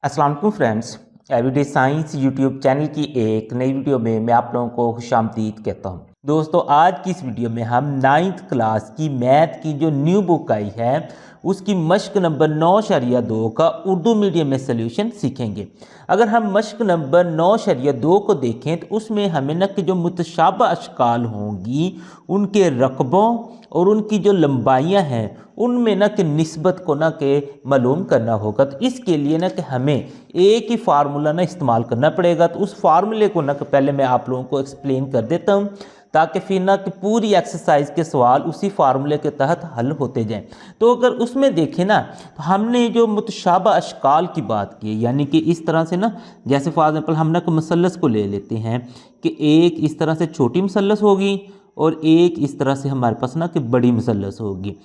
अस्सलाम वालेकुम friends, everyday science YouTube channel की एक नई वीडियो में मैं आप लोगों को खुशामदीद कहता हूं। दोस्तों, आज की इस वीडियो में हम 9th क्लास की मैथ की जो न्यू बुक आई है उसकी मश्क नंबर 9.2 का उर्दू मीडियम में सल्यूशन सीखेंगे। अगर हम मश्क नंबर 9.2 को देखें तो उसमें हमें न कि जो मुतशाबा अशकाल होंगी उनके रकबों और उनकी जो लंबाइयाँ हैं उनमें न कि निस्बत को न कि मालूम करना होगा। तो इसके लिए न कि हमें एक ही फार्मूला ना इस्तेमाल करना पड़ेगा। तो उस फार्मूले को न कि पहले मैं आप लोगों को एक्सप्लेन कर देता हूँ ताकि फिर ना कि पूरी एक्सरसाइज के सवाल उसी फार्मूले के तहत हल होते जाएं। तो अगर उसमें देखें ना तो हमने जो मुतशाबा अशकाल की बात की, यानी कि इस तरह से ना, जैसे फॉर एग्जाम्पल हम ना मसलस को ले लेते हैं कि एक इस तरह से छोटी मसलस होगी और एक इस तरह से हमारे पास ना कि बड़ी मसलस होगी।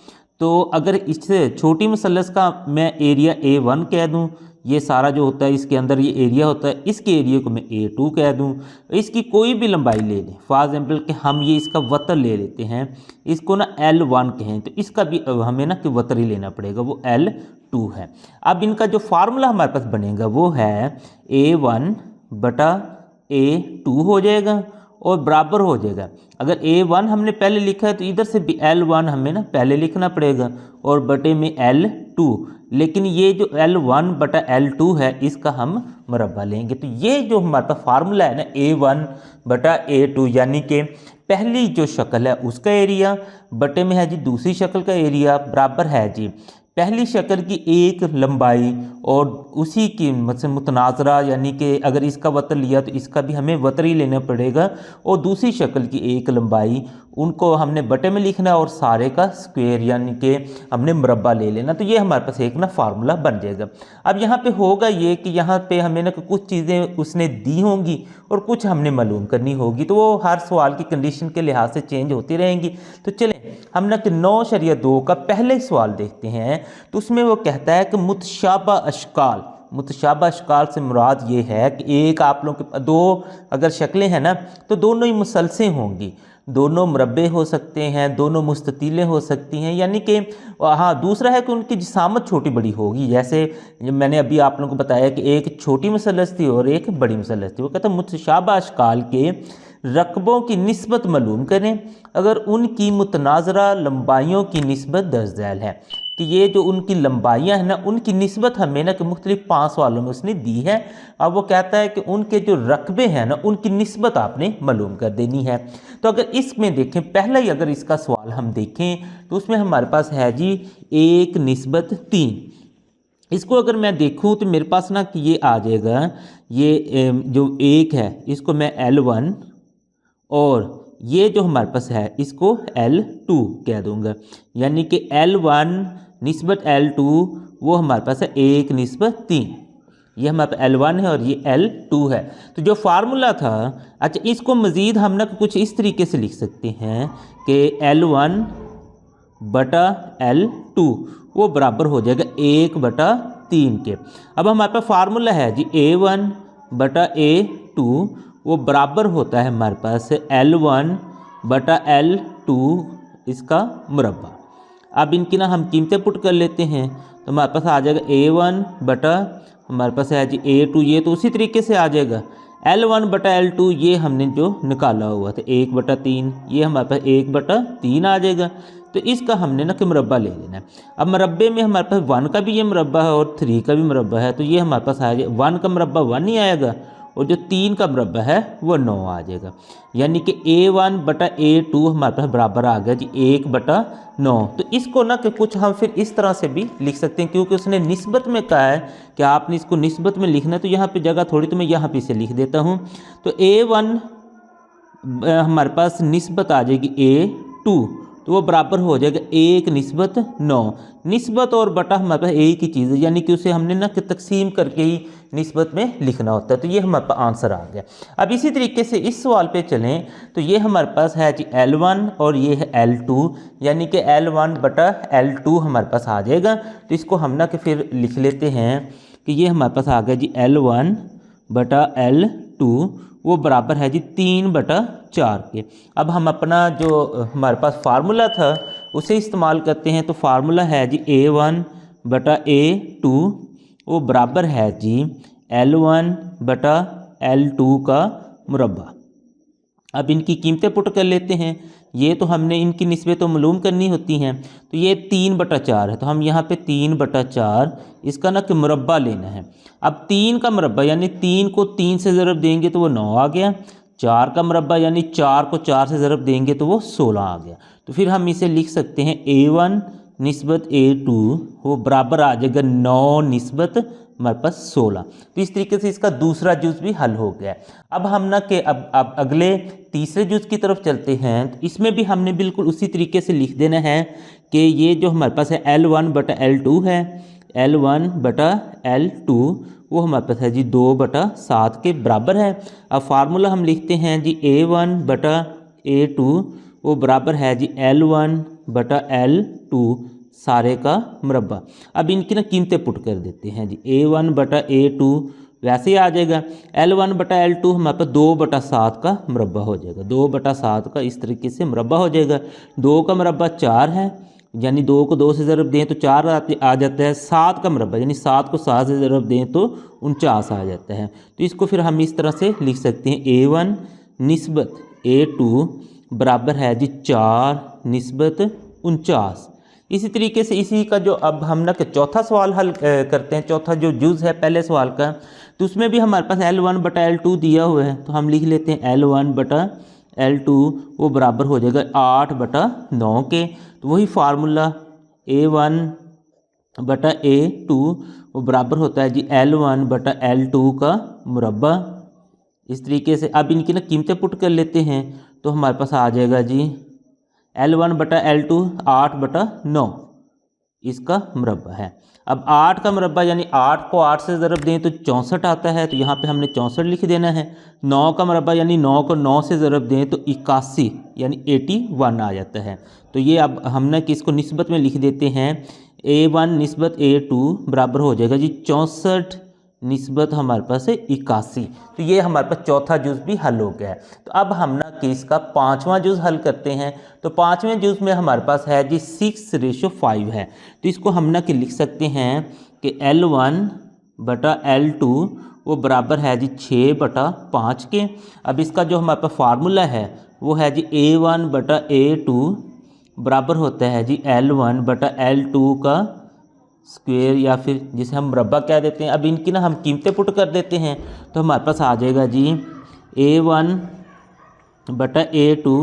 तो अगर इससे छोटी मसलस का मैं एरिया A1 कह दूं, ये सारा जो होता है इसके अंदर ये एरिया होता है, इसके एरिया को मैं A2 कह दूं, इसकी कोई भी लंबाई ले लें, फॉर एग्जाम्पल कि हम ये इसका वतर ले लेते हैं, इसको ना L1 कहें, तो इसका भी हमें ना कि वतर ही लेना पड़ेगा, वो L2 है। अब इनका जो फार्मूला हमारे पास बनेगा वो है A1 बटा A2 हो जाएगा और बराबर हो जाएगा। अगर A1 हमने पहले लिखा है तो इधर से भी L1 हमें ना पहले लिखना पड़ेगा और बटे में L2, लेकिन ये जो L1 बटा L2 है इसका हम मुरब्बा लेंगे। तो ये जो हमारे पास फार्मूला है ना A1 बटा A2, यानी कि पहली जो शक्ल है उसका एरिया बटे में है जी दूसरी शक्ल का एरिया, बराबर है जी पहली शक्ल की एक लंबाई और उसी की मुतनाजरा, यानी कि अगर इसका वतर लिया तो इसका भी हमें वतर ही लेना पड़ेगा और दूसरी शक्ल की एक लंबाई, उनको हमने बटे में लिखना और सारे का स्क्वायर यानी कि हमने मुरब्बा ले लेना। तो ये हमारे पास एक ना फार्मूला बन जाएगा। अब यहाँ पे होगा ये कि यहाँ पे हमें ना कुछ चीज़ें उसने दी होंगी और कुछ हमने मालूम करनी होगी, तो वो हर सवाल की कंडीशन के लिहाज से चेंज होती रहेंगी। तो चलें हम ना कि 9.2 का पहले सवाल देखते हैं। तो उसमें वो कहता है कि मुतशाबा अशकाल, मुतशाबा अशकाल से मुराद ये है कि एक आप लोगों के दो अगर शक्लें हैं ना तो दोनों ही मुसलसें होंगी, दोनों मुरब्बे हो सकते हैं, दोनों मुस्ततीलें हो सकती हैं, यानी कि हाँ दूसरा है कि उनकी जिसामत छोटी बड़ी होगी। जैसे मैंने अभी आप लोगों को बताया कि एक छोटी मसलस थी और एक बड़ी मसलस थी। वो कहता है मुतशाबा अशकाल के रकबों की निस्बत मालूम करें अगर उनकी मुतनाजरा लंबाइयों की निस्बत दर्ज झैल है। कि ये जो उनकी लंबाइयाँ हैं ना उनकी निस्बत हमें ना कि मुख्तलिफ 5 सवालों में उसने दी है। अब वो कहता है कि उनके जो रकबे हैं ना उनकी निस्बत आपने मालूम कर देनी है। तो अगर इसमें देखें, पहला ही अगर इसका सवाल हम देखें तो उसमें हमारे पास है जी 1:3। इसको अगर मैं देखूं तो मेरे पास ना कि ये आ जाएगा, ये जो 1 है इसको मैं L1 और ये जो हमारे पास है इसको L2 कह दूंगा, यानी कि L1 निस्बत L2 वो हमारे पास है 1:3। ये हमारे पास L1 है और ये L2 है। तो जो फार्मूला था, अच्छा इसको मज़ीद हम ना कुछ इस तरीके से लिख सकते हैं कि L1 बटा L2 वो बराबर हो जाएगा 1/3 के। अब हमारे पास फार्मूला है जी A1 बटा A2 वो बराबर होता है हमारे पास L1 बटा L2 इसका मुरब्बा। अब इनकी ना हम कीमतें पुट कर लेते हैं तो हमारे पास आ जाएगा A1 बटा हमारे पास है जी A2, ये तो उसी तरीके से आ जाएगा। L1 बटा L2 ये हमने जो निकाला हुआ था 1/3, ये हमारे पास 1/3 आ जाएगा। तो इसका हमने ना कि मुरब्बा ले लेना है। अब मुरब्बे में हमारे पास 1 का भी ये मुरब्बा है और 3 का भी मुरब्बा है, तो ये हमारे पास आ जाएगा 1 का मुरब्बा 1 ही आएगा और जो 3 का मुरब्बा है वो 9 आ जाएगा। यानी कि A1 बटा A2 हमारे पास बराबर आ गया जी 1/9। तो इसको ना कि कुछ हम फिर इस तरह से भी लिख सकते हैं, क्योंकि उसने निस्बत में कहा है कि आपने इसको निस्बत में लिखना है, तो यहाँ पे जगह थोड़ी तो मैं यहाँ पे इसे लिख देता हूँ। तो A1 हमारे पास निस्बत आ जाएगी A2, तो वो बराबर हो जाएगा 1:9। निस्बत और बटा हमारे पास एक ही चीज़ है, यानी कि उसे हमने ना कि तकसीम करके ही निस्बत में लिखना होता है। तो ये हमारे पास आंसर आ गया। अब इसी तरीके से इस सवाल पे चलें तो ये हमारे पास है जी L1 और ये है L2, यानी कि L1 बटा L2 हमारे पास आ जाएगा। तो इसको हम ना कि फिर लिख लेते हैं कि ये हमारे पास आ गया जी L1 बटा L2 वो बराबर है जी 3/4 के। अब हम अपना जो हमारे पास फार्मूला था उसे इस्तेमाल करते हैं। तो फार्मूला है जी A1 बटा A2 वो बराबर है जी L1 बटा L2 का मुरब्बा। अब इनकी कीमतें पुट कर लेते हैं। ये तो हमने इनकी निस्बत तो मालूम करनी होती हैं। तो ये 3/4 है, तो हम यहाँ पे 3/4 इसका ना कि मुरब्बा लेना है। अब 3 का मुरब्बा यानी 3 को 3 से ज़रब देंगे तो वो 9 आ गया। 4 का मुरब्बा यानी 4 को 4 से ज़रब देंगे तो वो 16 आ गया। तो फिर हम इसे लिख सकते हैं A1 निस्बत A2 वो बराबर आ जाएगा 9 निस्बत हमारे पास 16। तो इस तरीके से इसका दूसरा जुज़ भी हल हो गया। अब हम ना कि अब अगले तीसरे जुज़ की तरफ चलते हैं। तो इसमें भी हमने बिल्कुल उसी तरीके से लिख देना है कि ये जो हमारे पास है L1 बटा L2 है, L1 बटा L2 वो हमारे पास है जी 2/7 के बराबर है। अब फार्मूला हम लिखते हैं जी A1 बटा A2 वो बराबर है जी L1 बटा L2 सारे का मुरब्बा। अब इनकी ना कीमतें पुट कर देते हैं जी A1 बटा A2 वैसे ही आ जाएगा। L1 बटा L2 हमारे पास 2/7 का मुरब्बा हो जाएगा। 2/7 का इस तरीके से मुरब्बा हो जाएगा। 2 का मुरब्बा 4 है, यानी 2 को 2 से ज़रब दें तो 4 आ जाता है। 7 का मुरब्बा यानी 7 को 7 से ज़रब दें तो 49 आ जाता है। तो इसको फिर हम इस तरह से लिख सकते हैं A1 निस्बत A2 बराबर है जी 4 निस्बत 49। इसी तरीके से इसी का जो अब हम ना कि चौथा सवाल हल करते हैं, चौथा जो जुज़ है पहले सवाल का, तो उसमें भी हमारे पास L1 बटा L2 दिया हुआ है। तो हम लिख लेते हैं L1 बटा L2 वो बराबर हो जाएगा 8/9 के। तो वही फार्मूला A1 बटा A2 वो बराबर होता है जी L1 बटा L2 का मुरब्बा। इस तरीके से अब इनकी ना कीमतें पुट कर लेते हैं। तो हमारे पास आ जाएगा जी L1 बटा L2 8/9 इसका मुरब्बा है। अब 8 का मुरब्बा यानी 8 को 8 से ज़रब दें तो 64 आता है, तो यहाँ पे हमने 64 लिख देना है। 9 का मुरब्बा यानी 9 को 9 से ज़रब दें तो 81 यानी 81 आ जाता है। तो ये अब हमने कि इसको निस्बत में लिख देते हैं A1 निस्बत A2 बराबर हो जाएगा जी 64 निस्बत हमारे पास है 81। तो ये हमारे पास चौथा जुज़ भी हल हो गया है। तो अब हम ना कि इसका पाँचवा जुज़ हल करते हैं। तो पाँचवें जुज़ में हमारे पास है जी 6:5 है। तो इसको हम ना कि लिख सकते हैं कि L1 बटा L2 वो बराबर है जी 6/5 के। अब इसका जो हमारे पास फार्मूला है वो है जी A1 बटा A2 बराबर होता है जी L1 बटा L2 का स्क्वायर या फिर जिसे हम मुरब्बा कह देते हैं। अब इनकी ना हम कीमतें पुट कर देते हैं। तो हमारे पास आ जाएगा जी A1 बटा A2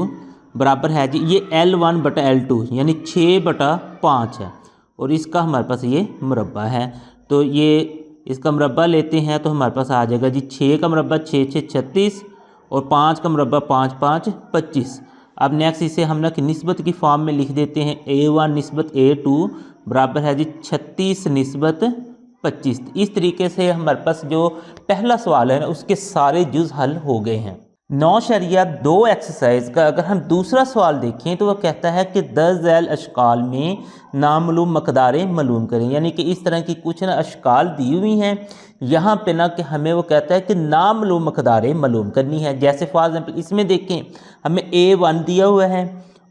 बराबर है जी ये L1 बटा L2 यानी 6/5 है और इसका हमारे पास ये मुरब्बा है। तो ये इसका मुरब्बा लेते हैं तो हमारे पास आ जाएगा जी 6 का मुरब्बा 6 6 36 और 5 का मुरब्बा 5 5 25। अब नेक्स्ट इसे हम ना कि निस्बत की फॉर्म में लिख देते हैं A1 निस्बत A2 बराबर है जी 36 निस्बत 25। इस तरीके से हमारे पास जो पहला सवाल है ना उसके सारे जुज़ हल हो गए हैं। 9.2 एक्सरसाइज का अगर हम दूसरा सवाल देखें तो वह कहता है कि 10 झैल अशकाल में नामालूम मकदारें मालूम करें। यानी कि इस तरह की कुछ ना अशकाल दी हुई हैं, यहाँ पे ना कि हमें वो कहता है कि नामालूम मकदारें मालूम करनी है। जैसे फॉर एग्जाम्पल इसमें देखें हमें A1 दिया हुआ है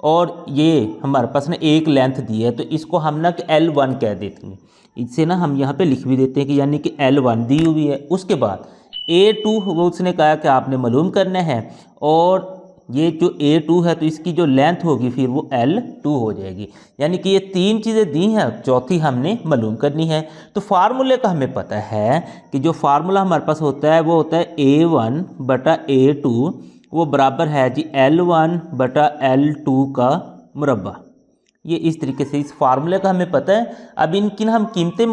और ये हमारे पास ना एक लेंथ दी है, तो इसको हम ना कि L1 कह देते हैं। इससे ना हम यहाँ पे लिख भी देते हैं कि यानी कि L1 दी हुई है। उसके बाद A2 वो उसने कहा कि आपने मालूम करना है और ये जो A2 है तो इसकी जो लेंथ होगी फिर वो L2 हो जाएगी। यानी कि ये तीन चीज़ें दी हैं, चौथी हमने मालूम करनी है। तो फार्मूले का हमें पता है कि जो फार्मूला हमारे पास होता है वो होता है A1 बटा A2 वो बराबर है जी L1 बटा L2 का मुरब्बा। ये इस तरीके से इस फार्मूले का हमें पता है। अब इनकी ना हम कीमतें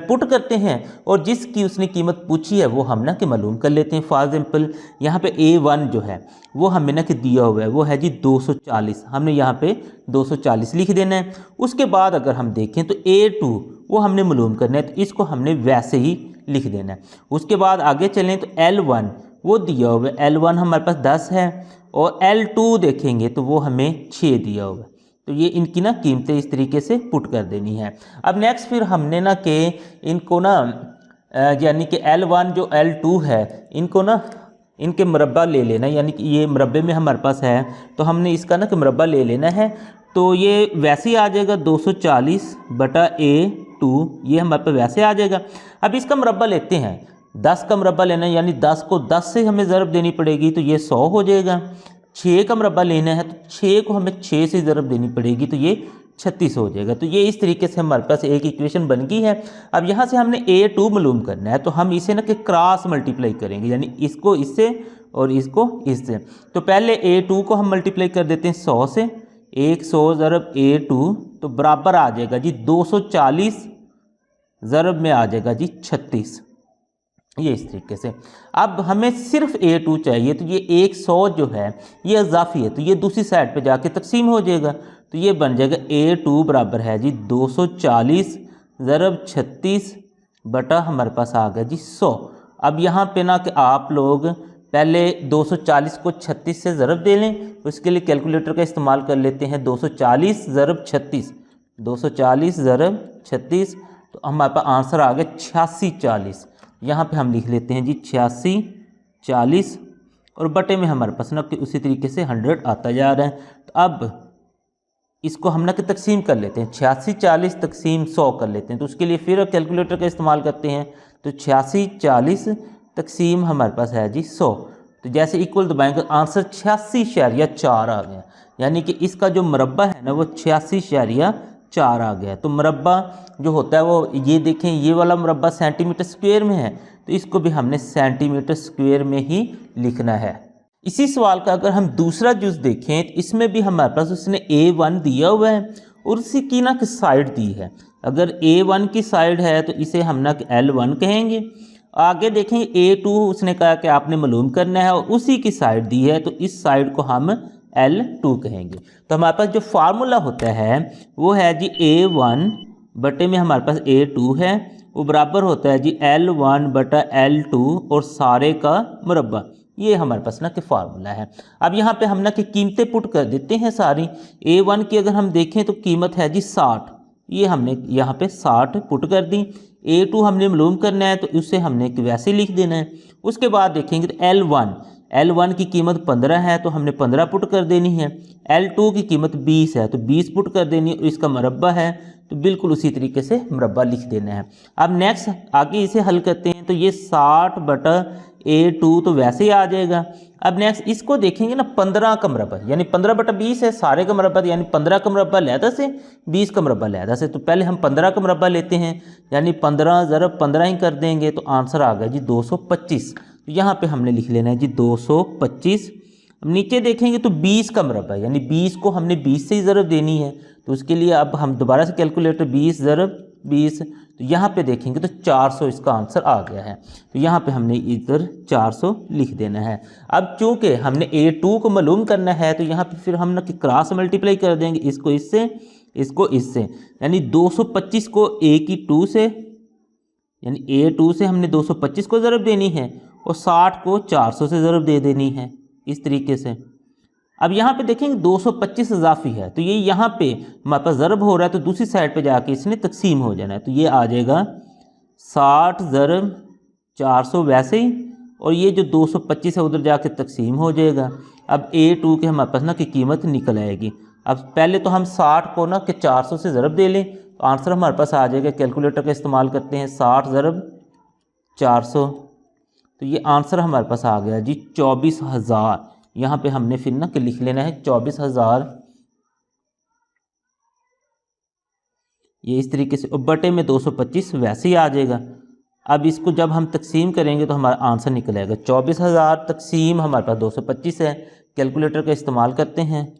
पुट करते हैं और जिसकी उसने कीमत पूछी है वो हम ना कि मालूम कर लेते हैं। फॉर एग्जाम्पल यहाँ पे A1 जो है वो हमें ना कि दिया हुआ है वो है जी 240। हमने यहाँ पे 240 लिख देना है। उसके बाद अगर हम देखें तो A2 वो हमने मालूम करना है, तो इसको हमने वैसे ही लिख देना है। उसके बाद आगे चलें तो L1 वो दिया हुआ है, L1 हमारे पास 10 है और L2 देखेंगे तो वो हमें 6 दिया हुआ है। तो ये इनकी ना कीमतें इस तरीके से पुट कर देनी है। अब नेक्स्ट फिर हमने ना कि इनको ना यानी कि L1 जो L2 है इनको ना इनके मुरब्बा ले लेना, यानी कि ये मुरब्बे में हमारे पास है तो हमने इसका ना कि मुरब्बा ले लेना है। तो ये वैसे ही आ जाएगा 240/A2, ये हमारे पास वैसे आ जाएगा। अब इसका मुरब्बा लेते हैं, 10 का मुरब्बा लेना है, यानी 10 को 10 से हमें ज़रब देनी पड़ेगी तो ये 100 हो जाएगा। 6 का मुरब्बा लेना है तो 6 को हमें 6 से ज़रब देनी पड़ेगी तो ये 36 हो जाएगा। तो ये इस तरीके से हमारे पास एक इक्वेशन बन गई है। अब यहाँ से हमने A2 मालूम करना है, तो हम इसे ना कि क्रॉस मल्टीप्लाई करेंगे, यानी इसको इससे और इसको इससे। तो पहले A2 को हम मल्टीप्लाई कर देते हैं 100 से, 100 ज़रब A2 तो बराबर आ जाएगा जी 240 ज़रब में आ जाएगा जी 36, ये इस तरीके से। अब हमें सिर्फ A2 चाहिए, तो ये 100 जो है ये इजाफी है, तो ये दूसरी साइड पे जाके तकसीम हो जाएगा, तो ये बन जाएगा A2 बराबर है जी 240 ज़रब 36 बटा हमारे पास आ गया जी 100। अब यहाँ पे ना कि आप लोग पहले 240 को 36 से ज़रब दे लें, उसके लिए कैलकुलेटर का इस्तेमाल कर लेते हैं। 240 ज़रब 36, 240 ज़रब 36, तो हमारे पास आंसर आ गया 8640। यहाँ पे हम लिख लेते हैं जी 8640 और बटे में हमारे पास ना कि उसी तरीके से 100 आता जा रहा है। तो अब इसको हम ना कि तकसीम कर लेते हैं, 8640 तकसीम 100 कर लेते हैं। तो उसके लिए फिर कैलकुलेटर का इस्तेमाल करते हैं, तो 8640 तकसीम हमारे पास है जी 100। तो जैसे इक्वल दबाएंगे आंसर 86.4 आ गया, यानी कि इसका जो मुरब्बा है ना वो 86.4 आ गया। तो मुरब्बा जो होता है वो ये देखें, ये वाला मुरब्बा सेंटीमीटर स्क्वायर में है, तो इसको भी हमने सेंटीमीटर स्क्वायर में ही लिखना है। इसी सवाल का अगर हम दूसरा जुज़ देखें तो इसमें भी हमारे पास उसने A1 दिया हुआ है और उसी की ना कि साइड दी है। अगर A1 की साइड है तो इसे हम ना कि L1 कहेंगे। आगे देखेंगे A2 उसने कहा कि आपने मालूम करना है और उसी की साइड दी है, तो इस साइड को हम L2 कहेंगे। तो हमारे पास जो फार्मूला होता है वो है जी A1 बटे में हमारे पास A2 है, वो बराबर होता है जी L1 बटा L2 और सारे का मुरब्बा। ये हमारे पास ना कि फार्मूला है। अब यहाँ पे हम ना कि कीमतें पुट कर देते हैं सारी। A1 की अगर हम देखें तो कीमत है जी 60, ये हमने यहाँ पे 60 पुट कर दी। A2 हमने मालूम करना है तो उसे हमने वैसे लिख देना है। उसके बाद देखेंगे तो L1 की कीमत 15 है तो हमने 15 पुट कर देनी है। L2 की कीमत 20 है तो 20 पुट कर देनी है, और इसका मुरब्बा है तो बिल्कुल उसी तरीके से मुरब्बा लिख देना है। अब नेक्स्ट आगे इसे हल करते हैं, तो ये 60 बटा A2 तो वैसे ही आ जाएगा। अब नेक्स्ट इसको देखेंगे ना 15 का मुरब्बा, यानी 15 बटा 20 है सारे का मुरब्बा, यानी 15 का मुरब्बा लहदा से 20 का मुरब्बा लहदा से। तो पहले हम 15 का मुरब्बा लेते हैं, यानी 15 ज़रब 15 ही कर देंगे तो आंसर आ गया जी 225। तो यहाँ पे हमने लिख लेना है जी 225। अब नीचे देखेंगे तो 20 का मुरब्बा, यानी 20 को हमने 20 से ही ज़रब देनी है, तो उसके लिए अब हम दोबारा से कैलकुलेटर 20 ज़रब 20, तो यहाँ पे देखेंगे तो 400 इसका आंसर आ गया है। तो यहाँ पे हमने इधर 400 लिख देना है। अब चूँकि हमने A2 को मालूम करना है तो यहाँ पे फिर हम ना कि क्रॉस मल्टीप्लाई कर देंगे, इसको इससे इसको इससे, यानी 225 को A2 से, यानी A2 से हमने 225 को ज़रब देनी है और 60 को 400 से ज़रब दे देनी है, इस तरीके से। अब यहाँ पे देखेंगे 225 इजाफी है, तो ये यहाँ पे हमारे पास ज़रब हो रहा है तो दूसरी साइड पे जाके इसने तकसीम हो जाना है, तो ये आ जाएगा 60 ज़रब 400 वैसे ही, और ये जो 225 है उधर जाके तकसीम हो जाएगा। अब A2 के हमारे पास ना की कीमत निकल आएगी। अब पहले तो हम 60 को ना कि 400 से ज़रब दे लें, तो आंसर हमारे पास आ जाएगा। कैलकुलेटर का इस्तेमाल करते हैं, 60 ज़रब 400, तो ये आंसर हमारे पास आ गया जी 24,000। यहाँ पे हमने फिर ना कि लिख लेना है 24,000, ये इस तरीके से, और बटे में 225 वैसे ही आ जाएगा। अब इसको जब हम तकसीम करेंगे तो हमारा आंसर निकल आएगा 24,000 तकसीम हमारे पास 225 है। कैलकुलेटर का इस्तेमाल करते हैं,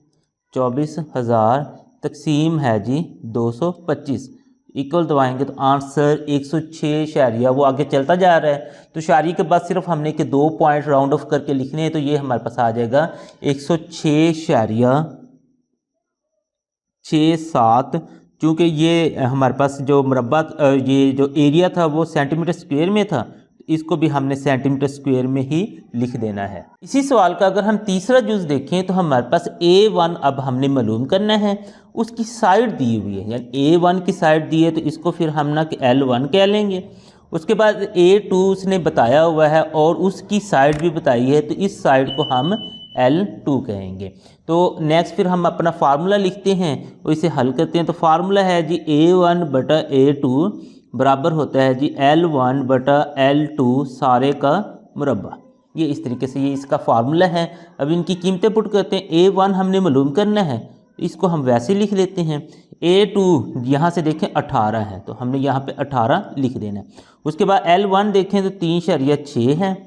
24,000 तकसीम है जी 225, इक्वल दबाएंगे तो आंसर 106 वो आगे चलता जा रहा है। तो शारी के बाद सिर्फ हमने के 2 पॉइंट राउंड ऑफ करके लिखने हैं, तो ये हमारे पास आ जाएगा 106.67। चूँकि ये हमारे पास जो मुरब्बा ये जो एरिया था वो सेंटीमीटर स्क्वायर में था, इसको भी हमने सेंटीमीटर स्क्वायर में ही लिख देना है। इसी सवाल का अगर हम तीसरा जुज़ देखें तो हमारे पास A1 अब हमने मालूम करना है, उसकी साइड दी हुई है, यानी A1 की साइड दी है तो इसको फिर हम ना कि L1 कह लेंगे, उसके बाद A2 उसने बताया हुआ है और उसकी साइड भी बताई है, तो इस साइड को हम L2 कहेंगे। तो नेक्स्ट फिर हम अपना फार्मूला लिखते हैं और इसे हल करते हैं। तो फार्मूला है जी A1 बटा A2 बराबर होता है जी L1 बटा L2 सारे का मुरब्बा। ये इस तरीके से ये इसका फार्मूला है। अब इनकी कीमतें पुट करते हैं। A1 हमने मालूम करना है, इसको हम वैसे लिख लेते हैं। A2 यहाँ से देखें 18 है, तो हमने यहाँ पे 18 लिख देना है। उसके बाद L1 देखें तो 3.6 है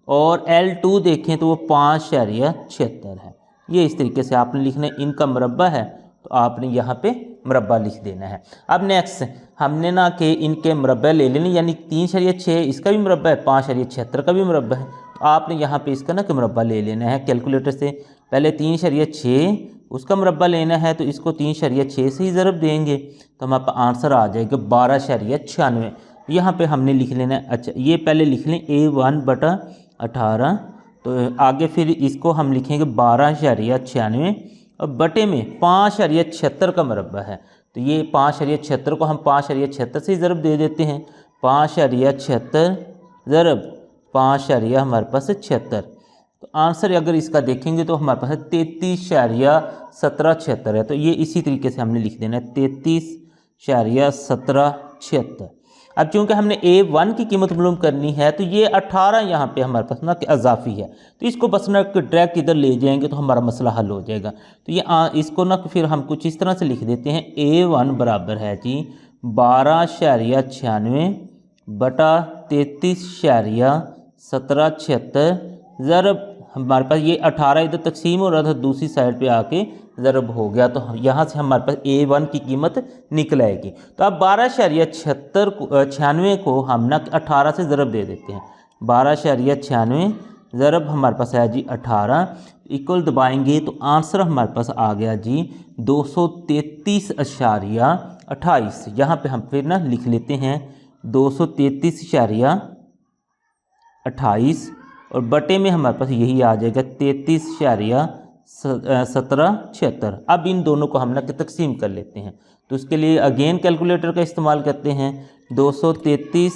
और L2 देखें तो वो 5.76 है। ये इस तरीके से आपने लिखना है। इनका मुरब्बा है तो आपने यहाँ पे मुरब्बा लिख देना है। अब नेक्स्ट हमने ना कि इनके मुरब्बे ले लेने, यानी 3.6 इसका भी मुरब्बा है, 5.76 का भी मुरब्बा है। तो आपने यहाँ पे इसका ना कि मुरब्बा ले लेना है कैलकुलेटर से। पहले 3.6 उसका मुरब्बा लेना है, तो इसको 3.6 से ही ज़रब देंगे तो हमारा आंसर आ जाएगा 12.96। यहाँ पे हमने लिख लेना है। अच्छा ये पहले लिख लें A1 बटा 18, तो आगे फिर इसको हम लिखेंगे 12.96 और बटे में 5.76 का मुरब्बा है, तो ये 5.76 को हम 5.76 से ही ज़रब दे देते हैं। 5.76 ज़रब 5 हमारे पास 76, तो आंसर अगर इसका देखेंगे तो हमारे पास 33.1776 है। तो ये इसी तरीके से हमने लिख देना है 33.1776। अब चूंकि हमने A1 की कीमत मालूम करनी है, तो ये 18 यहाँ पे हमारे पास ना कि अजाफी है, तो इसको बस ना डायरेक्ट इधर ले जाएंगे तो हमारा मसला हल हो जाएगा। तो ये इसको ना फिर हम कुछ इस तरह से लिख देते हैं। A1 बराबर है जी 12.96 बटा 33.1776 ज़रब हमारे पास ये 18 इधर तकसीम हो रहा था, दूसरी साइड पे आके ज़रब हो गया, तो यहाँ से हमारे पास A1 की कीमत निकल आएगी। तो अब 12.96 को हम ना 18 से ज़रब दे देते हैं। 12.96 ज़रब हमारे पास है जी 18 इक्वल दबाएंगे तो आंसर हमारे पास आ गया जी 233.28। यहाँ पे हम फिर ना लिख लेते हैं 233.28 और बटे में हमारे पास यही आ जाएगा 33.1776। अब इन दोनों को हम ना तकसीम कर लेते हैं, तो उसके लिए अगेन कैलकुलेटर का इस्तेमाल करते हैं। 233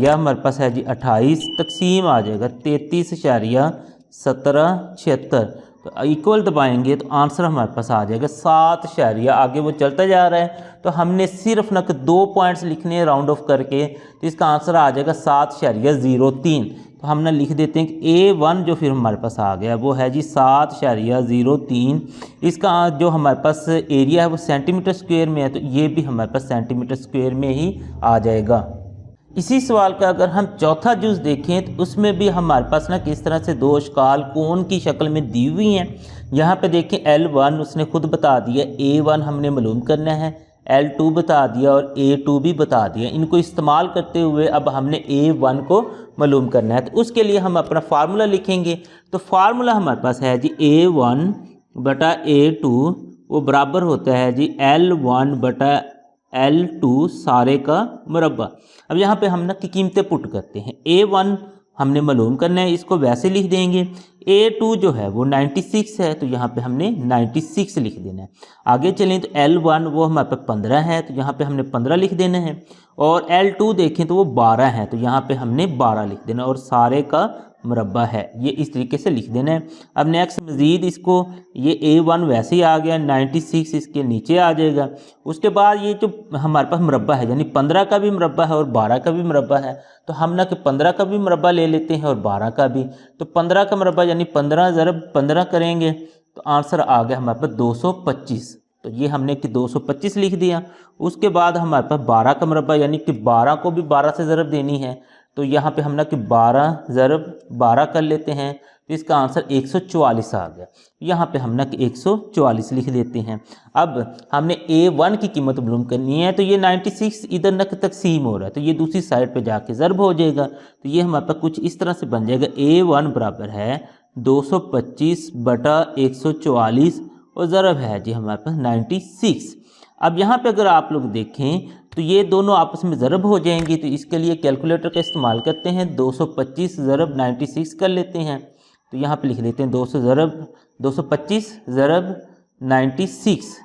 हमारे पास है जी 28 तकसीम आ जाएगा 33.1776, तो इक्वल दबाएंगे तो आंसर हमारे पास आ जाएगा 7 आगे वो चलता जा रहा है, तो हमने सिर्फ ना 2 पॉइंट्स लिखने हैं राउंड ऑफ करके, तो इसका आंसर आ जाएगा 7.03। तो हम ना लिख देते हैं कि A1 जो फिर हमारे पास आ गया वो है जी 7.03। इसका जो हमारे पास एरिया है वो सेंटीमीटर स्क्वायर में है, तो ये भी हमारे पास सेंटीमीटर स्क्वायर में ही आ जाएगा। इसी सवाल का अगर हम चौथा जुज़ देखें तो उसमें भी हमारे पास ना किस तरह से 2 अशकाल कोन की शक्ल में दी हुई हैं। यहाँ पे देखें L1 उसने खुद बता दिया, A1 हमने मालूम करना है, L2 बता दिया और A2 भी बता दिया। इनको इस्तेमाल करते हुए अब हमने A1 को मालूम करना है, तो उसके लिए हम अपना फार्मूला लिखेंगे। तो फार्मूला हमारे पास है जी A1 बटा A2 वो बराबर होता है जी L1 बटा L2 सारे का मुरब्बा। अब यहाँ पे हम ना की कीमतें पुट करते हैं। A1 हमने मालूम करना है, इसको वैसे लिख देंगे। A2 जो है वो 96 है, तो यहाँ पे हमने 96 लिख देना है। आगे चलें तो L1 वो हमारे पास 15 है, तो यहाँ पे हमने 15 लिख देना है। और L2 देखें तो वो 12 है, तो यहाँ पे हमने 12 लिख देना और सारे का मुरब्बा है, ये इस तरीके से लिख देना है। अब नेक्स्ट मज़ीद इसको ये A1 वैसे ही आ गया, 96 इसके नीचे आ जाएगा। उसके बाद ये जो हमारे पास मुरब्बा है यानी 15 का भी मुरब्बा है और 12 का भी मुरब्बा है, तो हम ना कि 15 का भी मुरब्बा ले लेते हैं और 12 का भी। तो 15 का मुरब्बा यानी 15 ज़रब 15 करेंगे तो आंसर आ गया हमारे पास 225। तो ये हमने कि 225 लिख दिया। उसके बाद हमारे पास 12 का मुरब्बा यानी कि 12 को भी 12 से ज़रब देनी है, तो यहाँ पे हम ना कि 12 ज़रब 12 कर लेते हैं, तो इसका आंसर 144 आ गया। यहाँ पे हम ना कि 144 लिख देते हैं। अब हमने A1 की कीमत मालूम करनी है, तो ये 96 इधर ना तकसीम हो रहा है, तो ये दूसरी साइड पे जाके ज़रब हो जाएगा। तो ये हमारे पास कुछ इस तरह से बन जाएगा। A1 बराबर है 225 बटा 144 और ज़रब है जी हमारे पास 96। अब यहाँ पे अगर आप लोग देखें तो ये दोनों आपस में ज़रब हो जाएंगी, तो इसके लिए कैलकुलेटर का इस्तेमाल करते हैं। 225 ज़रब 96 कर लेते हैं, तो यहाँ पे लिख लेते हैं 225 ज़रब 96।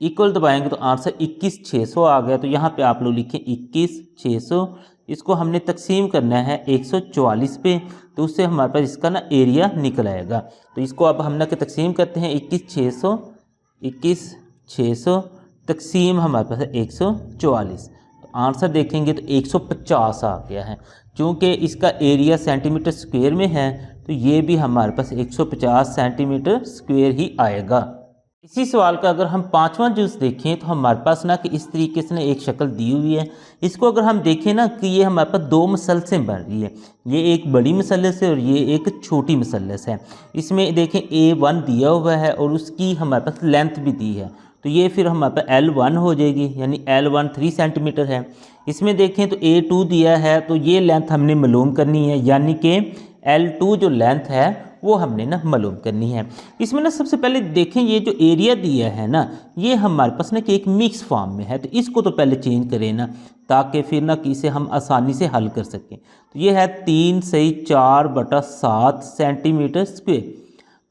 इक्वल दबाएंगे तो आंसर 21,600 आ गया। तो यहाँ पे आप लोग लिखें 21,600, इसको हमने तकसीम करना है 144 पे, तो उससे हमारे पास इसका ना एरिया निकल आएगा। तो इसको अब हम ना के तकसीम करते हैं 21,600 तकसीम हमारे पास है 144, तो आंसर देखेंगे तो 150 आ गया है। चूँकि इसका एरिया सेंटीमीटर स्क्वायर में है तो ये भी हमारे पास 150 सेंटीमीटर स्क्वायर ही आएगा। इसी सवाल का अगर हम पांचवां जुज़ देखें तो हमारे पास ना कि इस तरीके से ना एक शक्ल दी हुई है। इसको अगर हम देखें ना कि ये हमारे पास दो मसलसें बन रही है, ये एक बड़ी मसलस है और ये एक छोटी मसलस है। इसमें देखें A1 दिया हुआ है और उसकी हमारे पास लेंथ भी दी है, तो ये फिर हमारे पास L1 हो जाएगी, यानी L1 3 सेंटीमीटर है। इसमें देखें तो A2 दिया है, तो ये लेंथ हमने मालूम करनी है, यानी कि L2 जो लेंथ है वो हमने ना मालूम करनी है। इसमें ना सबसे पहले देखें ये जो एरिया दिया है ना, ये हमारे पास ना कि एक मिक्स फॉर्म में है, तो इसको तो पहले चेंज करें ना, ताकि फिर ना कि इसे हम आसानी से हल कर सकें। तो ये है 3 सही 4/7 सेंटीमीटर स्क्वायर।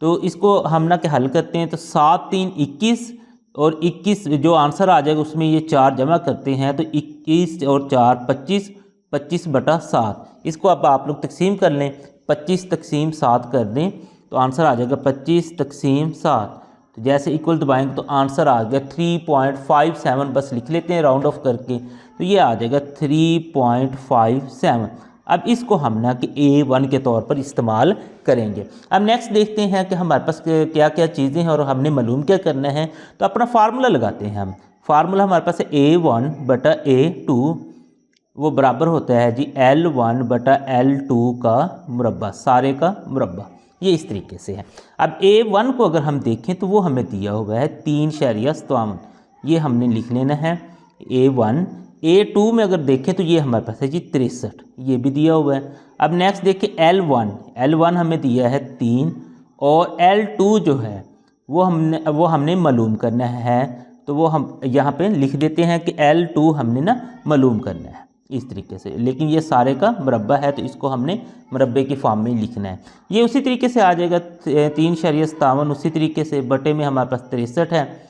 तो इसको हम ना कि हल करते हैं, तो 7 3 21 और 21 जो आंसर आ जाएगा उसमें ये 4 जमा करते हैं, तो 21 और 4 25, 25/7। इसको अब आप लोग तकसीम कर लें, 25 तकसीम 7 कर दें तो आंसर आ जाएगा 25 तकसीम 7। तो जैसे इक्वल दबाएंगे तो आंसर आ गया 3.57, बस लिख लेते हैं राउंड ऑफ करके, तो ये आ जाएगा 3.57। अब इसको हम ना कि A1 के तौर पर इस्तेमाल करेंगे। अब नेक्स्ट देखते हैं कि हमारे पास क्या क्या चीज़ें हैं और हमने मालूम क्या करना है। तो अपना फार्मूला लगाते हैं हम। फार्मूला हमारे पास है A1/A2 वो बराबर होता है जी L1/L2 का मुरब्बा, सारे का मुरब्बा। ये इस तरीके से है। अब A1 को अगर हम देखें तो वो हमें दिया हुआ है 3.57, ये हमने लिख लेना है A1। A2 में अगर देखें तो ये हमारे पास है जी 63, ये भी दिया हुआ है। अब नेक्स्ट देखें L1 हमें दिया है 3 और L2 जो है वो हमने मालूम करना है, तो वो हम यहाँ पे लिख देते हैं कि L2 हमने ना मालूम करना है इस तरीके से, लेकिन ये सारे का मुरब्बा है तो इसको हमने मुरब्बे की फॉर्म में लिखना है। ये उसी तरीके से आ जाएगा 3.57, उसी तरीके से बटे में हमारे पास 63 है।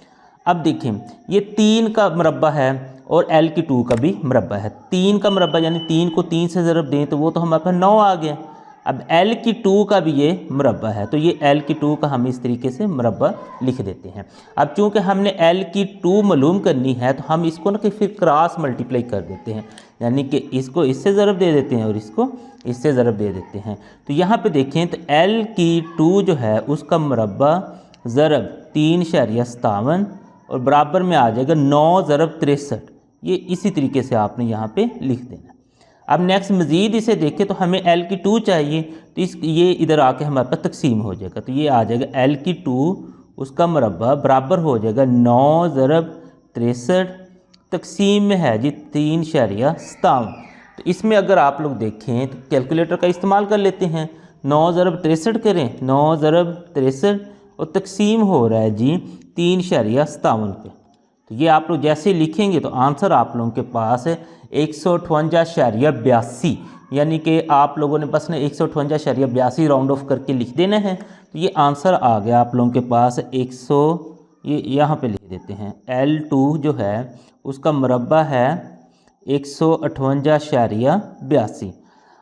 अब देखें ये 3 का मुरब्बा है और L की 2 का भी मुरब्बा है। 3 का मुरब्बा यानी 3 को 3 से ज़रब दें तो वो तो हमारे पास 9 आ गया। अब L की 2 का भी ये मुरब्बा है, तो ये L की 2 का हम इस तरीके से मुरब्बा लिख देते हैं। अब चूँकि हमने L की 2 मालूम करनी है तो हम इसको ना कि फिर क्रॉस मल्टीप्लाई कर देते हैं, यानी कि इसको इससे ज़रब दे देते हैं और इसको इससे ज़रब दे देते हैं। तो यहाँ पे देखें तो L की 2 जो है उसका मुरब्बा ज़रब 3.57 और बराबर में आ जाएगा 9 ज़रब 63। ये इसी तरीके से आपने यहाँ पे लिख देना। अब नेक्स्ट मज़ीद इसे देखें तो हमें L की 2 चाहिए, तो ये इधर आके हमारे पास तकसीम हो जाएगा, तो ये आ जाएगा L की 2 उसका मुरब्बा बराबर हो जाएगा 9 ज़रब 63, तकसीम में है जी 3.57। तो इसमें अगर आप लोग देखें तो कैलकुलेटर का इस्तेमाल कर लेते हैं। 9 ज़रब 63 करें, 9 ज़रब 63 और तकसीम हो रहा है जी 3.57 पे। तो ये आप लोग जैसे लिखेंगे तो आंसर आप लोगों के पास है 158.82, यानी कि आप लोगों ने बस ना 158.82 राउंड ऑफ करके लिख देना है। तो ये आंसर आ गया आप लोगों के पास 100, ये यहाँ पे लिख देते हैं L2 जो है उसका मुरब्बा है 158.82।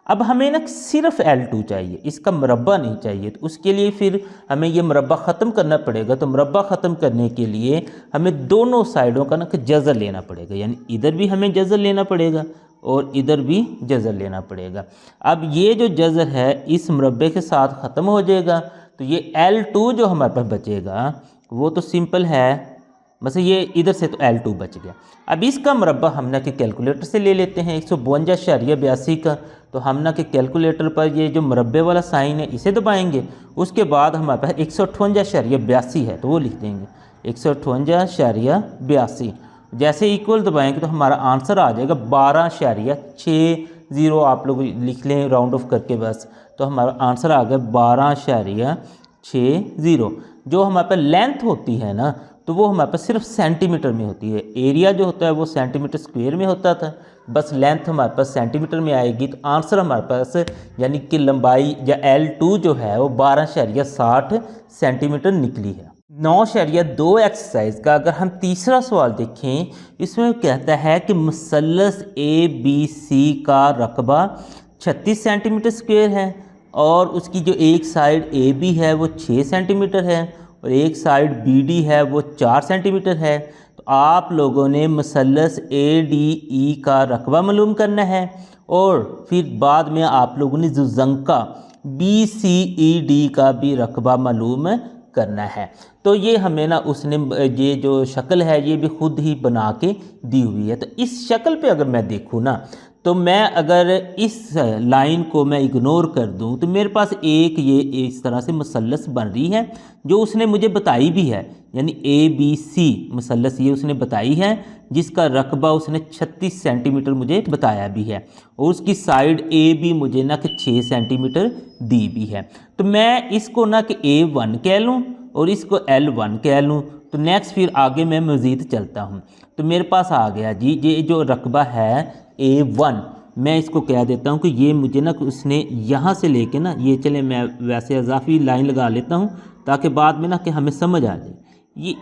अब हमें ना सिर्फ L2 चाहिए, इसका मुरब्बा नहीं चाहिए, तो उसके लिए फिर हमें ये मुरब्बा ख़त्म करना पड़ेगा। तो मुरब्बा ख़त्म करने के लिए हमें दोनों साइडों का ना कि जज़र लेना पड़ेगा, यानी इधर भी हमें जज़र लेना पड़ेगा और इधर भी जज़र लेना पड़ेगा। अब ये जो जज़र है इस मुरब्बे के साथ ख़त्म हो जाएगा, तो ये L2 जो हमारे पास बचेगा वो तो सिंपल है, बस ये इधर से तो L2 बच गया। अब इसका मुरब्बा हम ना कि कैलकुलेटर से ले लेते हैं 152.82 का। तो हम ना कि कैलकुलेटर पर ये जो मुरब्बे वाला साइन है इसे दबाएंगे, उसके बाद हमारे पास 158.82 है तो वो लिख देंगे 158.82। जैसे इक्वल दबाएंगे तो हमारा आंसर आ जाएगा 12.60, आप लोग लिख लें राउंड ऑफ करके बस। तो हमारा आंसर आ गया 12.60। जो हमारे पास लेंथ होती है ना तो वो हमारे पास सिर्फ सेंटीमीटर में होती है, एरिया जो होता है वो सेंटीमीटर स्क्वायर में होता था, बस लेंथ हमारे पास सेंटीमीटर में आएगी। तो आंसर हमारे पास यानी कि लंबाई या L2 जो है वो 12.60 सेंटीमीटर निकली है। 9.2 एक्सरसाइज का अगर हम तीसरा सवाल देखें, इसमें कहता है कि मुसल्लस ABC का रकबा 36 सेंटीमीटर स्क्वायर है और उसकी जो एक साइड AB है वो 6 सेंटीमीटर है और एक साइड BD है वो 4 सेंटीमीटर है। तो आप लोगों ने मुसल्लस ADE का रकबा मालूम करना है और फिर बाद में आप लोगों ने जुज़ंका BCED का भी रकबा मालूम करना है। तो ये हमें ना उसने ये जो शक्ल है ये भी खुद ही बना के दी हुई है। तो इस शक्ल पे अगर मैं देखूँ ना, तो मैं अगर इस लाइन को मैं इग्नोर कर दूं तो मेरे पास एक ये इस तरह से मुसल्लस बन रही है जो उसने मुझे बताई भी है, यानी ABC मुसल्लस ये उसने बताई है जिसका रकबा उसने 36 सेंटीमीटर मुझे बताया भी है और उसकी साइड AB मुझे ना कि 6 सेंटीमीटर दी भी है। तो मैं इसको ना कि A1 कह लूँ और इसको L1 कह लूँ। तो नेक्स्ट फिर आगे मैं मज़ीद चलता हूँ। तो मेरे पास आ गया जी ये जो रकबा है A1, मैं इसको कह देता हूँ कि ये मुझे ना उसने यहाँ से लेके ना ये चले मैं वैसे इजाफी लाइन लगा लेता हूँ ताकि बाद में ना कि हमें समझ आ जाए।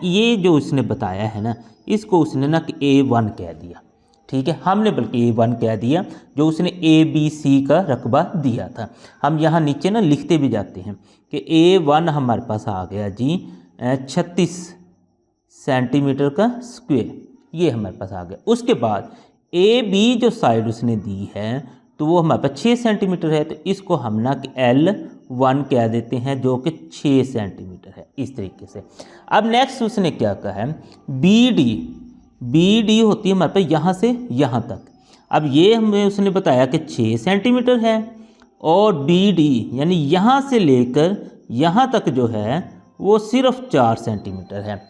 ये जो उसने बताया है ना इसको उसने ना कि A1 कह दिया, ठीक है, हमने बल्कि A1 कह दिया जो उसने ABC का रकबा दिया था। हम यहाँ नीचे ना लिखते भी जाते हैं कि A1 हमारे पास आ गया जी 36 सेंटीमीटर का स्क्वायर, ये हमारे पास आ गया। उसके बाद AB जो साइड उसने दी है तो वो हमारे पास 6 सेंटीमीटर है, तो इसको हम ना कि L1 कह देते हैं जो कि 6 सेंटीमीटर है इस तरीके से। अब नेक्स्ट उसने क्या कहा है BD होती है हमारे पास यहाँ से यहाँ तक। अब ये हमें उसने बताया कि 6 सेंटीमीटर है और BD यानी यहाँ से लेकर यहाँ तक जो है वो सिर्फ 4 सेंटीमीटर है।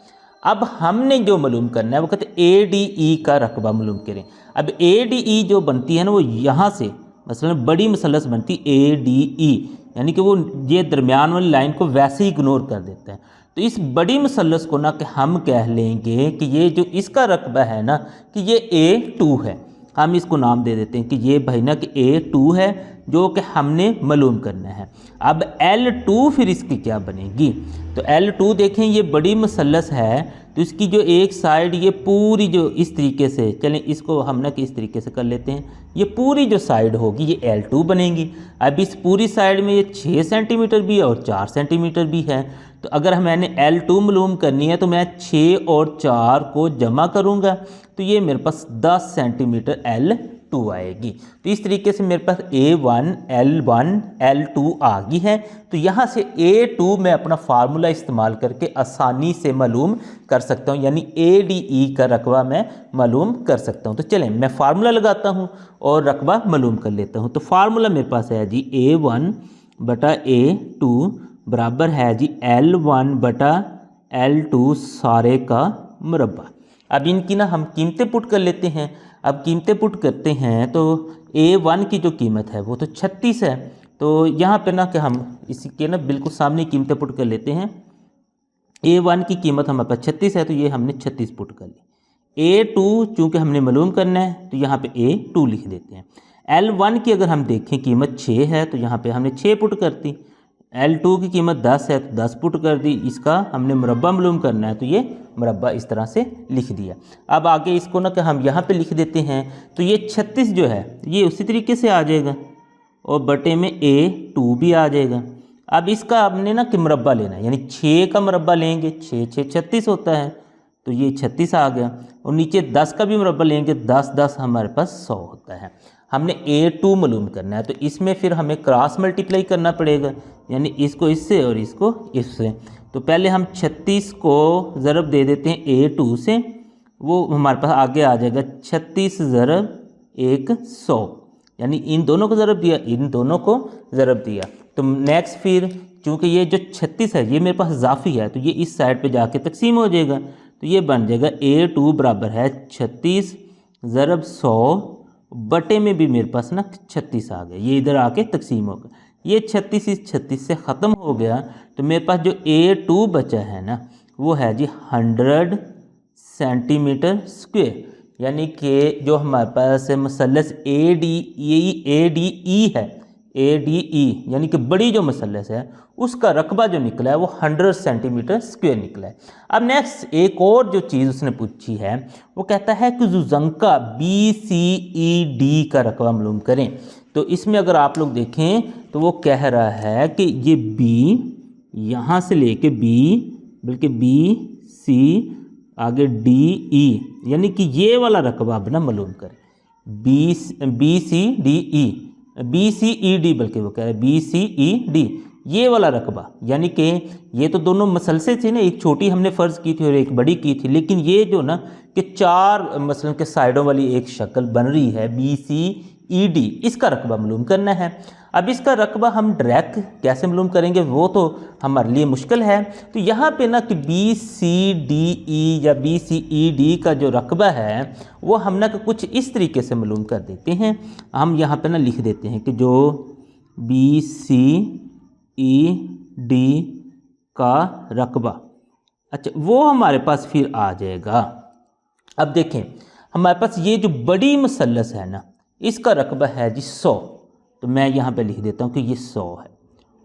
अब हमने जो मालूम करना है वो कहते ADE का रकबा मालूम करें। अब ADE जो बनती है ना वो यहाँ से मसलन बड़ी मुसल्लस बनती ADE, यानी कि वो ये दरमियान वाली लाइन को वैसे ही इग्नोर कर देता है। तो इस बड़ी मुसल्लस को ना कि हम कह लेंगे कि ये जो इसका रकबा है ना कि ये A2 है, हम इसको नाम दे देते हैं कि ये भाई ना कि A2 है जो कि हमने मालूम करना है। अब L2 फिर इसकी क्या बनेगी, तो L2 देखें ये बड़ी मुसल्लस है तो इसकी जो एक साइड ये पूरी जो इस तरीके से चलें इसको हम ना कि इस तरीके से कर लेते हैं, ये पूरी जो साइड होगी ये L2 बनेगी। अब इस पूरी साइड में ये 6 सेंटीमीटर भी है और 4 सेंटीमीटर भी है। तो अगर मैंने L2 मालूम करनी है तो मैं 6 और 4 को जमा करूँगा तो ये मेरे पास 10 सेंटीमीटर L2 आएगी। तो इस तरीके से मेरे पास A1 L1 L2 आ गई है। तो यहाँ से A2 मैं अपना फार्मूला इस्तेमाल करके आसानी से मालूम कर सकता हूँ, यानी ADE का रकबा मैं मालूम कर सकता हूँ। तो चलें मैं फार्मूला लगाता हूँ और रकबा मालूम कर लेता हूँ। तो फार्मूला मेरे पास है जी A1 बटा A2 बराबर है जी L1 बटा L2 सारे का मुरब्बा। अब इनकी ना हम कीमतें पुट कर लेते हैं। अब कीमतें पुट करते हैं तो A1 की जो कीमत है वो तो 36 है, तो यहाँ पे ना कि हम इसी के ना बिल्कुल सामने कीमतें पुट कर लेते हैं। A1 की कीमत हमारे पास 36 है तो ये हमने 36 पुट कर ली। A2 चूँकि हमने मालूम करना है तो यहाँ पे A2 लिख देते हैं। L1 की अगर हम देखें कीमत 6 है तो यहाँ पे हमने 6 पुट कर दी। L2 की कीमत 10 है तो 10 पुट कर दी। इसका हमने मुरब्बा मालूम करना है तो ये मुरब्बा इस तरह से लिख दिया। अब आगे इसको ना कि हम यहाँ पे लिख देते हैं तो ये 36 जो है ये उसी तरीके से आ जाएगा और बटे में A2 भी आ जाएगा। अब इसका हमने ना कि मुरब्बा लेना है, यानी 6 का मुरब्बा लेंगे, 6 6 36 होता है तो ये 36 आ गया और नीचे 10 का भी मुरब्बा लेंगे, 10 10 हमारे पास 100 होता है। हमने A2 मालूम करना है तो इसमें फिर हमें क्रॉस मल्टीप्लाई करना पड़ेगा, यानी इसको इससे और इसको इससे। तो पहले हम 36 को ज़रब दे देते हैं A2 से, वो हमारे पास आगे आ जाएगा 36 ज़रब 100, यानी इन दोनों को ज़रब दिया, इन दोनों को ज़रब दिया। तो नेक्स्ट फिर चूँकि ये जो 36 है ये मेरे पास इजाफी है तो ये इस साइड पे जाके तकसीम हो जाएगा तो ये बन जाएगा A2 बराबर है 36 ज़रब 100 बटे में भी मेरे पास ना 36 आ गया, ये इधर आके तकसीम होगा। ये 36 इस 36 से ख़त्म हो गया तो मेरे पास जो A2 बचा है ना वो है जी 100 सेंटीमीटर स्क्वायर, यानी कि जो हमारे पास मुसल्लस ADE है, ADE यानी कि बड़ी जो मसलस है उसका रकबा जो निकला है वो 100 सेंटीमीटर स्क्वायर निकला है। अब नेक्स्ट एक और जो चीज़ उसने पूछी है वो कहता है कि जुजंका BCED का रकबा मालूम करें। तो इसमें अगर आप लोग देखें तो वो कह रहा है कि ये B यहाँ से लेके B बल्कि BC आगे DE यानी कि ये वाला रकबा अब ना मालूम करें। BCED बल्कि वो कह रहे हैं BCED ये वाला रकबा, यानी कि ये तो दोनों मसलसे थे ना, एक छोटी हमने फ़र्ज़ की थी और एक बड़ी की थी, लेकिन ये जो ना कि चार मसलन के साइडों वाली एक शक्ल बन रही है BCED, इसका रकबा मालूम करना है। अब इसका रकबा हम डायरेक्ट कैसे मालूम करेंगे वो तो हमारे लिए मुश्किल है। तो यहाँ पे ना कि BCDE या BCED का जो रकबा है वो हम ना कुछ इस तरीके से मालूम कर देते हैं। हम यहाँ पे ना लिख देते हैं कि जो BCED का रकबा, अच्छा वो हमारे पास फिर आ जाएगा। अब देखें हमारे पास ये जो बड़ी मसलस है ना इसका रकबा है जी 100, तो मैं यहाँ पे लिख देता हूँ कि ये 100 है।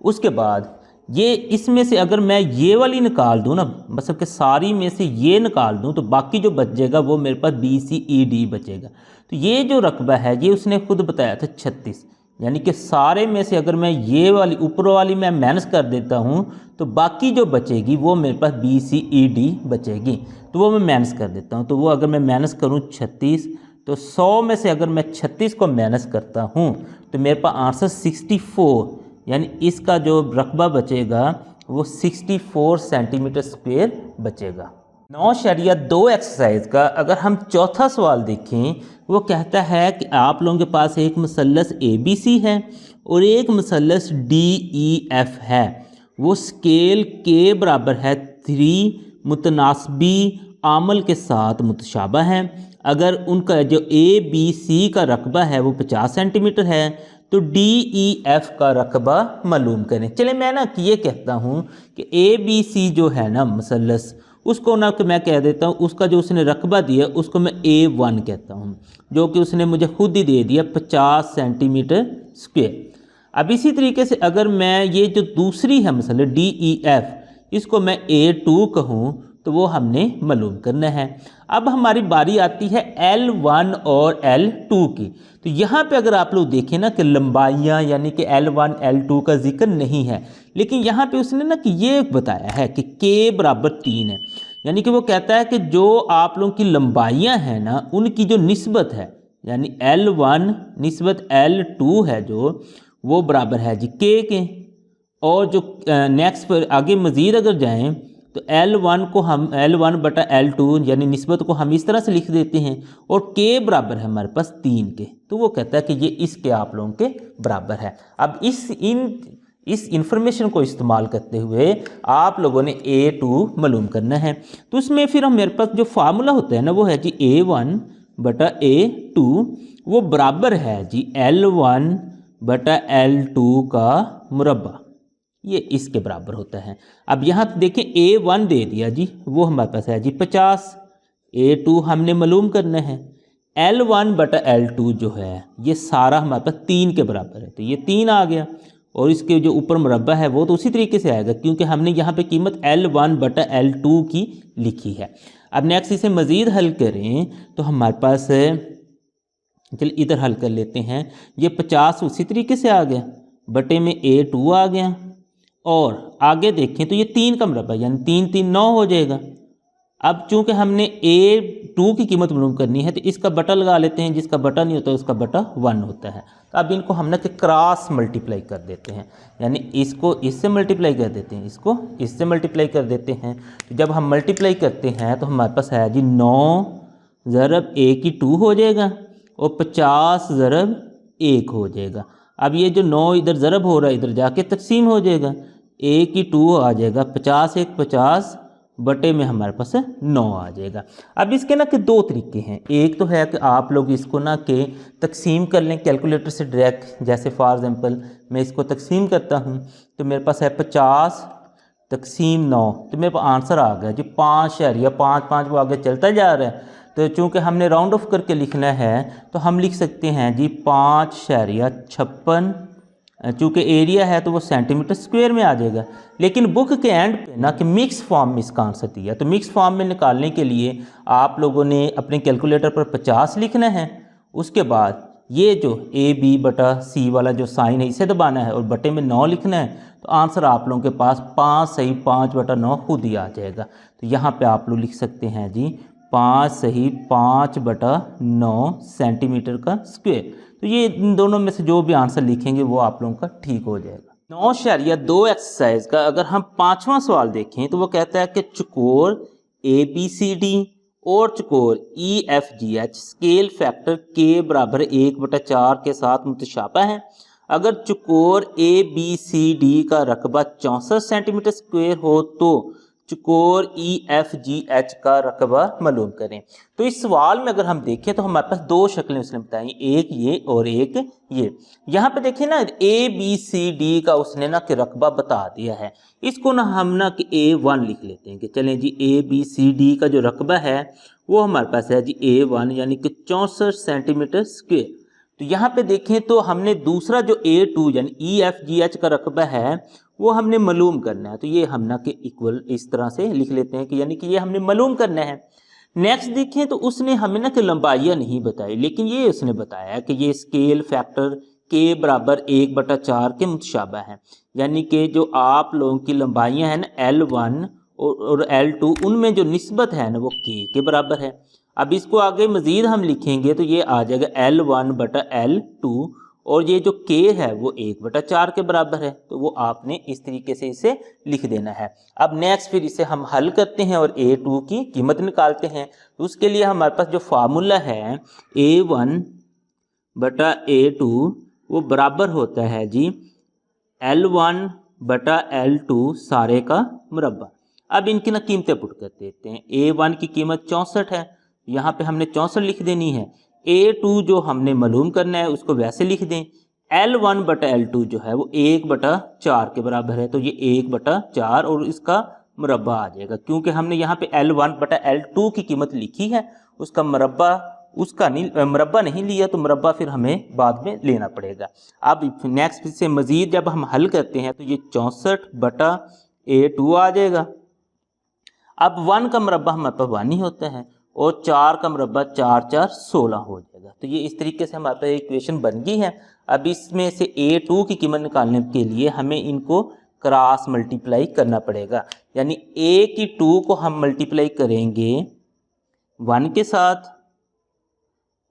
उसके बाद ये इसमें से अगर मैं ये वाली निकाल दूँ ना, मतलब कि सारी में से ये निकाल दूँ तो बाकी जो बच जाएगा वो मेरे पास BCED बचेगा। तो ये जो रकबा है ये उसने खुद बताया था 36, यानी कि सारे में से अगर मैं ये वाली ऊपर वाली मैं माइनस कर देता हूँ तो बाकी जो बचेगी वो मेरे पास BCED बचेगी। तो वो मैं माइनस कर देता हूँ, तो वो अगर मैं माइनस करूँ 36, तो 100 में से अगर मैं 36 को माइनस करता हूँ तो मेरे पास आंसर 64, यानी इसका जो रकबा बचेगा वो 64 सेंटीमीटर स्क्वायर बचेगा। 9.2 एक्सरसाइज का अगर हम चौथा सवाल देखें, वो कहता है कि आप लोगों के पास एक मसलस ABC है और एक मसलस DEF है, वो स्केल के बराबर है 3 मुतनासबी आमल के साथ मुतशाबा है। अगर उनका जो ABC का रकबा है वो 50 सेंटीमीटर है तो DEF का रकबा मालूम करें। चले मैं ना कि ये कहता हूँ कि ABC जो है ना मसलस, उसको ना कि मैं कह देता हूँ उसका जो उसने रकबा दिया उसको मैं A1 कहता हूँ, जो कि उसने मुझे खुद ही दे दिया 50 सेंटीमीटर स्क्वायर। अब इसी तरीके से अगर मैं ये जो दूसरी है मसला DEF, इसको मैं A2 कहूँ तो वो हमने मालूम करना है। अब हमारी बारी आती है L1 और L2 की। तो यहाँ पे अगर आप लोग देखें ना कि लंबाइयाँ यानी कि L1 L2 का जिक्र नहीं है, लेकिन यहाँ पे उसने ना कि ये बताया है कि K बराबर 3 है, यानी कि वो कहता है कि जो आप लोगों की लंबाइयाँ हैं ना उनकी जो निस्बत है, यानी L1 निस्बत L2 है जो वो बराबर है जी K के। और जो नेक्स्ट पर आगे मज़ीद अगर जाएँ तो L1 को हम L1 बटा L2 यानी निस्बत को हम इस तरह से लिख देते हैं और K बराबर है हमारे पास 3 के, तो वो कहता है कि ये इसके आप लोगों के बराबर है। अब इस इंफॉर्मेशन को इस्तेमाल करते हुए आप लोगों ने A2 मालूम करना है। तो उसमें फिर हम मेरे पास जो फार्मूला होता है ना वो है जी A1 बटा A2, वो बराबर है जी L1 बटा L2 का मुरब्बा, ये इसके बराबर होता है। अब यहाँ देखें A1 दे दिया जी, वो हमारे पास है जी 50, A2 हमने मालूम करना है, L1 बटा L2 जो है ये सारा हमारे पास 3 के बराबर है, तो ये 3 आ गया। और इसके जो ऊपर मुरब्बा है वो तो उसी तरीके से आएगा क्योंकि हमने यहाँ पे कीमत L1 बटा L2 की लिखी है। अब नेक्स्ट इसे मज़ीद हल करें तो हमारे पास, चलिए इधर हल कर लेते हैं, ये 50 उसी तरीके से आ गया, बटे में A2 आ गया, और आगे देखें तो ये 3 का मुरब्बा यानी 3 3 9 हो जाएगा। अब चूंकि हमने A2 की कीमत मालूम करनी है तो इसका बटा लगा लेते हैं, जिसका बटा नहीं होता उसका बटा 1 होता है। तो अब इनको हम ना कि क्रॉस मल्टीप्लाई कर देते हैं, यानी इसको इससे मल्टीप्लाई कर देते हैं, इसको इससे मल्टीप्लाई कर देते हैं। तो जब हम मल्टीप्लाई करते हैं तो हमारे पास है जी 9 ज़रब A की 2 हो जाएगा और 50 ज़रब 1 हो जाएगा। अब ये जो 9 इधर ज़रब हो रहा है इधर जाके तकसीम हो जाएगा, A की 2 आ जाएगा, 50 1 50 बटे में हमारे पास 9 आ जाएगा। अब इसके ना कि 2 तरीके हैं, एक तो है कि आप लोग इसको ना कि तकसीम कर लें कैलकुलेटर से डायरेक्ट, जैसे फॉर एग्जांपल मैं इसको तकसीम करता हूँ तो मेरे पास है 50 तकसीम 9, तो मेरे पास आंसर आ गया जी 5.5 वो आगे चलता जा रहा है। तो चूँकि हमने राउंड ऑफ करके लिखना है तो हम लिख सकते हैं जी 5.56 चूँकि एरिया है तो वो सेंटीमीटर स्क्वायर में आ जाएगा। लेकिन बुक के एंड पे ना कि मिक्स फॉर्म में इसका आंसर दिया, तो मिक्स फॉर्म में निकालने के लिए आप लोगों ने अपने कैलकुलेटर पर 50 लिखना है। उसके बाद ये जो A/B/C वाला जो साइन है इसे दबाना है और बटे में 9 लिखना है। तो आंसर आप लोगों के पास 5 सही 5/9 खुद ही आ जाएगा। तो यहाँ पे आप लोग लिख सकते हैं जी 5 सही 5/9 सेंटीमीटर का स्क्वायर। तो ये इन दोनों में से जो भी आंसर लिखेंगे वो आप लोगों का ठीक हो जाएगा। 9.2 एक्सरसाइज का अगर हम 5वां सवाल देखें तो वो कहता है कि चौकोर ABCD और चौकोर EFGH स्केल फैक्टर k बराबर 1/4 के साथ मुतशाबा है। अगर चौकोर ABCD का रकबा 64 सेंटीमीटर स्क्वायर हो तो चौकोर EFGH का रकबा मालूम करें। तो इस सवाल में अगर हम देखें तो हमारे पास दो शक्लें उसने बताई, एक ये और एक ये। यहाँ पे देखिए ना ABCD का उसने ना कि रकबा बता दिया है। इसको ना हम ना कि A1 लिख लेते हैं कि चलें जी ABCD का जो रकबा है वो हमारे पास है जी A1 यानी कि 64 सेंटीमीटर स्क्वायर। तो यहाँ पे देखें तो हमने दूसरा जो A2 यानी EFGH का रकबा है वो हमने मालूम करना है। तो ये हम ना कि इक्वल इस तरह से लिख लेते हैं कि यानी कि ये हमने मालूम करना है। नेक्स्ट देखें तो उसने हमें ना कि लंबाइयाँ नहीं बताई, लेकिन ये उसने बताया कि ये स्केल फैक्टर k बराबर 1/4 के मुतशाबा है। यानी कि जो आप लोगों की लंबाइयाँ हैं ना L1 और L2 उनमें जो निस्बत है ना वो k के बराबर है। अब इसको आगे मज़ीद हम लिखेंगे तो ये आ जाएगा L1/L2 और ये जो k है वो 1/4 के बराबर है। तो वो आपने इस तरीके से इसे लिख देना है। अब नेक्स्ट फिर इसे हम हल करते हैं और A2 की कीमत निकालते हैं। तो उसके लिए हमारे पास जो फार्मूला है A1/A2 वो बराबर होता है जी L1/L2 सारे का मुरब्बा। अब इनकी ना कीमतें पुट कर देते हैं। A1 की कीमत 64 है, यहाँ पे हमने 64 लिख देनी है। A2 जो हमने मालूम करना है उसको वैसे लिख दें। L1/L2 जो है वो 1/4 के बराबर है, तो ये 1/4 और इसका मुरब्बा आ जाएगा। क्योंकि हमने यहाँ पे L1/L2 की कीमत लिखी है, उसका मुरब्बा मुरब्बा नहीं लिया, तो मुरब्बा फिर हमें बाद में लेना पड़ेगा। अब नेक्स्ट से मज़ीद जब हम हल करते हैं तो ये 64/A2 आ जाएगा। अब 1 का मुरब्बा हमारे पास 1 ही होता है और 4 का मुरब्बा 4 4 16 हो जाएगा। तो ये इस तरीके से हमारे पास इक्वेशन बन गई है। अब इसमें से A2 की कीमत निकालने के लिए हमें इनको क्रॉस मल्टीप्लाई करना पड़ेगा। यानी A की 2 को हम मल्टीप्लाई करेंगे 1 के साथ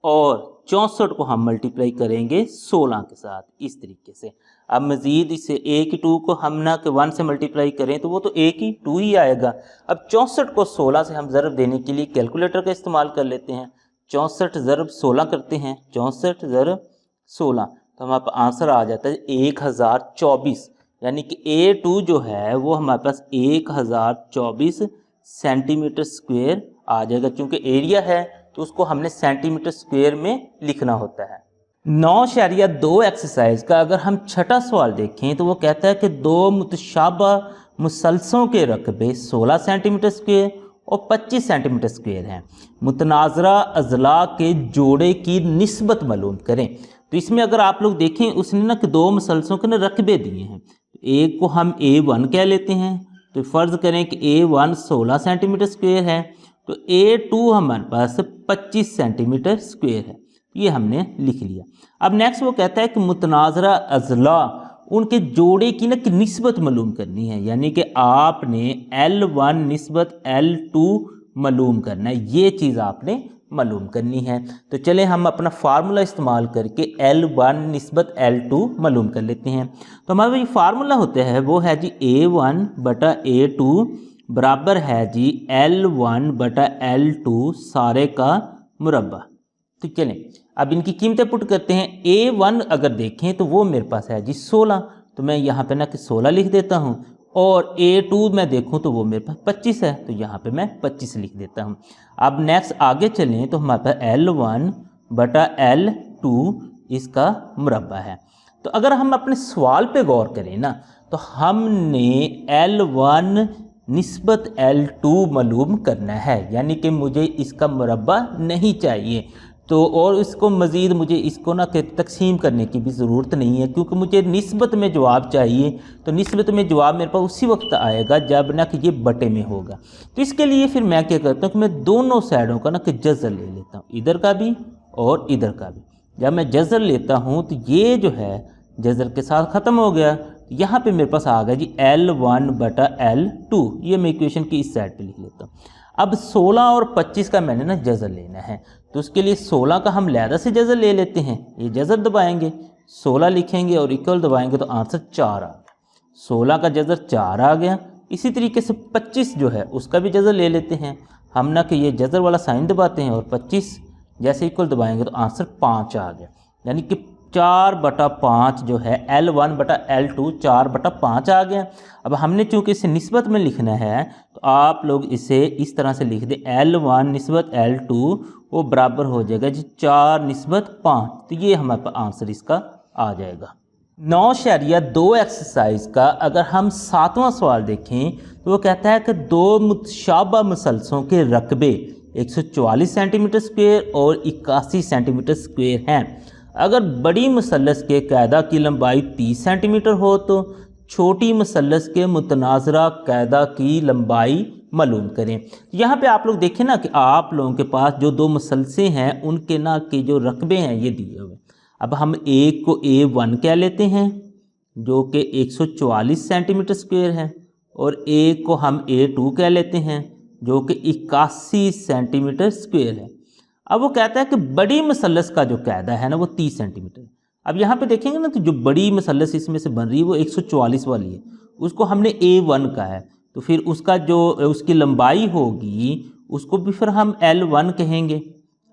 और 64 को हम मल्टीप्लाई करेंगे 16 के साथ, इस तरीके से। अब मज़ीद इसे A की 2 को हम ना कि 1 से मल्टीप्लाई करें तो वो तो A की 2 ही आएगा। अब 64 को 16 से हम ज़रब देने के लिए कैलकुलेटर का इस्तेमाल कर लेते हैं। 64 ज़रब 16 करते हैं, 64 ज़रब 16, तो हमारे पास आंसर आ जाता है 1024। यानी कि A2 जो है वो हमारे पास 1024 सेंटीमीटर स्क्वायर आ जाएगा। चूँकि एरिया है तो उसको हमने सेंटीमीटर स्क्वायर में लिखना होता है। 9.2 एक्सरसाइज का अगर हम छठा सवाल देखें तो वो कहता है कि दो मुतशाबा मुसलसलों के रकबे 16 सेंटीमीटर स्क्वायर और 25 सेंटीमीटर स्क्वायर हैं। मुतनाज़रा अज़ला के जोड़े की निस्बत मालूम करें। तो इसमें अगर आप लोग देखें उसने ना कि दो मुसलसलों के ना रकबे दिए हैं। एक को हम A1 कह लेते हैं, तो फ़र्ज़ करें कि A1 16 सेंटीमीटर स्क्वायर है, तो A2 हमारे पास 25 सेंटीमीटर स्क्वायर है। ये हमने लिख लिया। अब नेक्स्ट वो कहता है कि मुतनाज़रा अज़ला उनके जोड़े की ना कि निस्बत मालूम करनी है। यानी कि आपने L1 निस्बत L2 मालूम करना है, ये चीज़ आपने मालूम करनी है। तो चलें हम अपना फार्मूला इस्तेमाल करके L1 निस्बत L2 मालूम कर लेते हैं। तो हमारा ये फार्मूला होता है वो है जी A1/A2 बराबर है जी L1/L2 सारे का मुरब्बा। तो चलें अब इनकी कीमतें पुट करते हैं। A1 अगर देखें तो वो मेरे पास है जी 16, तो मैं यहाँ पे ना कि 16 लिख देता हूँ। और A2 मैं देखूँ तो वो मेरे पास 25 है, तो यहाँ पे मैं 25 लिख देता हूँ। अब नेक्स्ट आगे चलें तो हमारे पास L1/L2 इसका मुरब्बा है। तो अगर हम अपने सवाल पे गौर करें ना तो हमने L1 निस्बत L2 मालूम करना है। यानी कि मुझे इसका मुरब्बा नहीं चाहिए। तो और इसको मज़ीद मुझे इसको ना कि तकसीम करने की भी ज़रूरत नहीं है, क्योंकि मुझे निस्बत में जवाब चाहिए। तो निस्बत में जवाब मेरे पास उसी वक्त आएगा जब ना कि ये बटे में होगा। तो इसके लिए फिर मैं क्या करता हूँ कि मैं दोनों साइडों का ना कि जज़र ले लेता हूँ, इधर का भी और इधर का भी। जब मैं जज़र लेता हूँ तो ये जो है जज़र के साथ ख़त्म हो गया। यहाँ पे मेरे पास आ गया जी L1/L2। ये मैं इक्वेशन की इस साइड पे लिख लेता हूँ। अब 16 और 25 का मैंने ना जज़र लेना है, तो उसके लिए 16 का हम लहदा से जज़र ले लेते हैं। ये जज़र दबाएंगे, 16 लिखेंगे और इक्वल दबाएंगे तो आंसर 4 आ गया। 16 का जज़र 4 आ गया। इसी तरीके से 25 जो है उसका भी जज़र ले लेते हैं हम ना कि ये जज़र वाला साइन दबाते हैं और 25 जैसे इक्वल दबाएंगे तो आंसर 5 आ गया। यानी कि 4/5 जो है L1/L2 4/5 आ गया। अब हमने चूँकि इसे निस्बत में लिखना है तो आप लोग इसे इस तरह से लिख दें L1 निस्बत L2 वो बराबर हो जाएगा जी 4/5। तो ये हमारे पास आंसर इसका आ जाएगा। 9.2 एक्सरसाइज का अगर हम 7वां सवाल देखें तो वो कहता है कि दो मुतशाबा मुसलसलों के रकबे 144 सेंटीमीटर स्क्वायर और 81 सेंटीमीटर स्क्वायर हैं। अगर बड़ी मुसल्लस के कायदा की लंबाई 30 सेंटीमीटर हो तो छोटी मुसल्लस के मुतनाज़रा कायदा की लंबाई मालूम करें। यहाँ पे आप लोग देखें ना कि आप लोगों के पास जो दो मुसलसे हैं उनके ना के जो रकबे हैं ये दिए हुए। अब हम एक को A1 कह लेते हैं जो कि 144 सेंटीमीटर स्क्वायर है, और एक को हम A2 कह लेते हैं जो कि 81 सेंटीमीटर स्क्वायर है। अब वो कहता है कि बड़ी मुसल्लस का जो कायदा है ना वो 30 सेंटीमीटर। अब यहाँ पे देखेंगे ना तो जो बड़ी मुसल्लस इसमें से बन रही है वो 144 वाली है, उसको हमने A1 का है, तो फिर उसका जो उसकी लंबाई होगी उसको भी फिर हम L1 कहेंगे।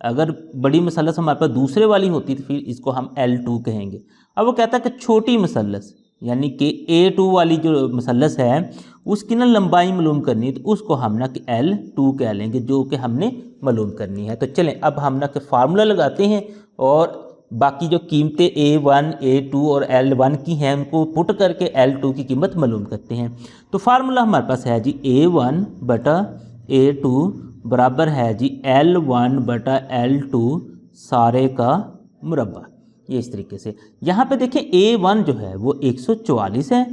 अगर बड़ी मुसल्लस हमारे पास दूसरे वाली होती तो फिर इसको हम L2 कहेंगे। अब वो कहता है कि छोटी मुसल्लस यानी कि A2 वाली जो मुसल्लस है उसकी ना लंबाई मालूम करनी है, तो उसको हम ना कि L2 कह लेंगे जो कि हमने मालूम करनी है। तो चलें अब हम ना कि फार्मूला लगाते हैं और बाकी जो कीमतें A1, A2 और L1 की हैं उनको पुट करके L2 की कीमत मालूम करते हैं। तो फार्मूला हमारे पास है जी A1/A2 बराबर है जी L1/L2 सारे का मुरब्बा। ये इस तरीके से यहाँ पे देखें A1 जो है वो 144 है,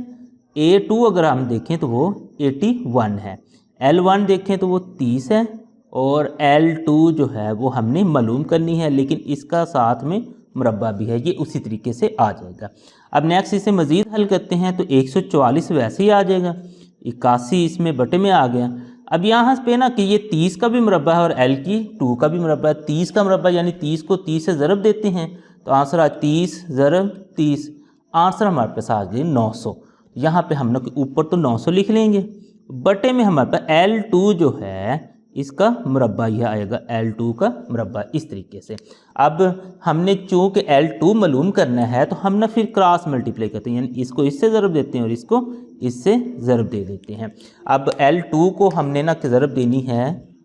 A2 अगर हम देखें तो वो 81 है, L1 देखें तो वो 30 है और L2 जो है वो हमने मालूम करनी है, लेकिन इसका साथ में मुरब्बा भी है, ये उसी तरीके से आ जाएगा। अब नेक्स्ट इसे मज़ीद हल करते हैं तो 144 वैसे ही आ जाएगा, 81 इसमें बटे में आ गया। अब यहाँ पे ना कि ये 30 का भी मुरब्बा है और L2 का भी मुरब्बा है। 30 का मुरब्बा यानी 30 को 30 से ज़रब देते हैं तो आंसर आ 30 ज़रब 30, आंसर हमारे पास आ गई 900। यहाँ पे हम लोग ऊपर तो 900 लिख लेंगे, बटे में हमारे पास L2 जो है इसका मुरब्बा यह आएगा, L2 का मुरब्बा इस तरीके से। अब हमने चूँकि L2 मालूम करना है तो हम ना फिर क्रॉस मल्टीप्लाई करते हैं, यानी इसको इससे ज़रब देते हैं और इसको इससे ज़रब दे देते हैं। अब L2 को हमने ना ज़रब देनी है,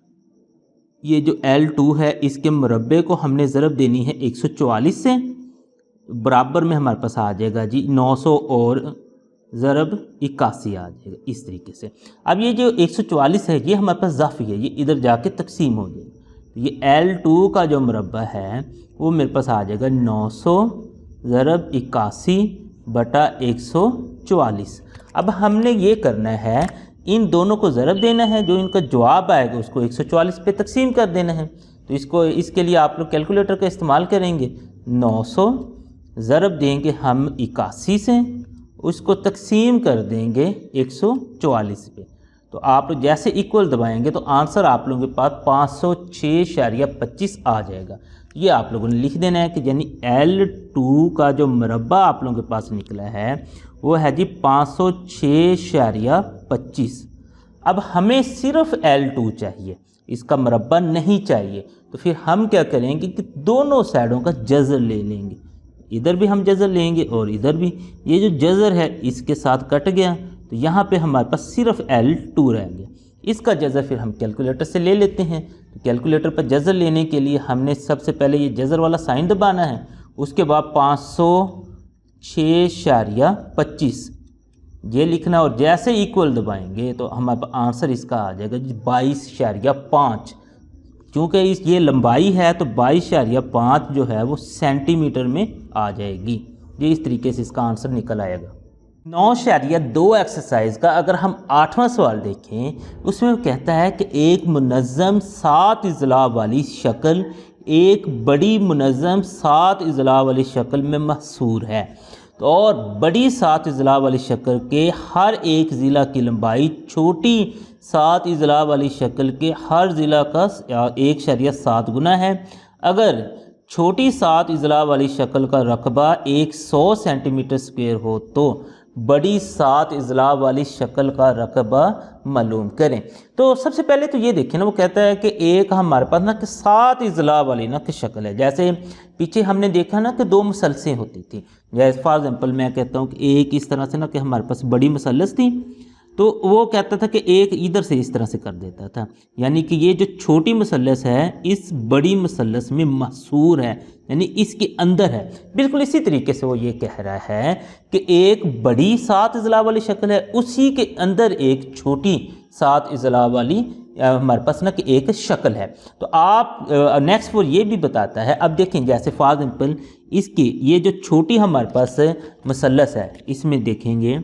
ये जो L2 है इसके मुरब्बे को हमने ज़रब देनी है 144 से, बराबर में हमारे पास आ जाएगा जी 900 और ज़रब 81 आ जाएगा इस तरीके से। अब ये जो 144 है ये हमारे पास ज़ाफ़ी है, ये इधर जाके तकसीम हो जाएगा। तो ये L2 का जो मुरब्बा है वो मेरे पास आ जाएगा 900 ज़रब 81 बटा 144। अब हमने ये करना है इन दोनों को ज़रब देना है, जो इनका जवाब आएगा उसको 144 पे तकसीम कर देना है। तो इसके लिए आप लोग कैलकुलेटर का इस्तेमाल करेंगे। 900 ज़रब देंगे हम 81 से, उसको तकसीम कर देंगे 144 पे, तो आप लोग जैसे इक्वल दबाएंगे तो आंसर आप लोगों के पास 506.25 आ जाएगा। ये आप लोगों ने लिख देना है कि यानी L2 का जो मुरब्बा आप लोगों के पास निकला है वो है जी 506.25। अब हमें सिर्फ L2 चाहिए, इसका मुरब्बा नहीं चाहिए, तो फिर हम क्या करेंगे कि दोनों साइडों का जज़र ले लेंगे, इधर भी हम जज़र लेंगे और इधर भी। ये जो जज़र है इसके साथ कट गया तो यहाँ पे हमारे पास सिर्फ L2 रह गया। इसका जज़र फिर हम कैलकुलेटर से ले लेते हैं। तो कैलकुलेटर पर जज़र लेने के लिए हमने सबसे पहले ये जज़र वाला साइन दबाना है, उसके बाद 506.25 ये लिखना, और जैसे इक्वल दबाएंगे तो हमारे पास आंसर इसका आ जाएगा 22.5। चूँकि ये लंबाई है तो 22.5 जो है वो सेंटीमीटर में आ जाएगी। ये इस तरीके से इसका आंसर निकल आएगा। 9.2 एक्सरसाइज का अगर हम 8वां सवाल देखें, उसमें वो कहता है कि एक मुनज़्ज़म 7 इज़ला वाली शक्ल एक बड़ी मुनज़्ज़म 7 इज़ला वाली शक्ल में महसूर है, तो और बड़ी 7 इज़ला वाली शक्ल के हर एक ज़िला की लंबाई छोटी 7 इज़ला वाली शक्ल के हर ज़िला का 1.7 गुना है। अगर छोटी 7 इज़ला वाली शक्ल का रकबा 100 सेंटीमीटर स्क्वायर हो तो बड़ी 7 इज़ला वाली शक्ल का रकबा मालूम करें। तो सबसे पहले तो ये देखें ना, वो कहता है कि एक हमारे पास ना कि 7 इज़ला वाली ना कि शक्ल है। जैसे पीछे हमने देखा ना कि 2 मुसलसें होती थी। जैसे फॉर एग्जांपल मैं कहता हूँ कि एक इस तरह से ना कि हमारे पास बड़ी मुसल्लस थी, तो वो कहता था कि एक इधर से इस तरह से कर देता था, यानी कि ये जो छोटी मुसल्लस है इस बड़ी मुसल्लस में महसूर है, यानी इसके अंदर है। बिल्कुल इसी तरीके से वो ये कह रहा है कि एक बड़ी 7 इज़ला वाली शक्ल है, उसी के अंदर एक छोटी 7 इज़ला वाली हमारे पास ना कि एक शक्ल है। तो आप नेक्स्ट वो ये भी बताता है, अब देखें जैसे फॉर एग्जांपल इसकी ये जो छोटी हमारे पास मुसल्लस है, इसमें देखेंगे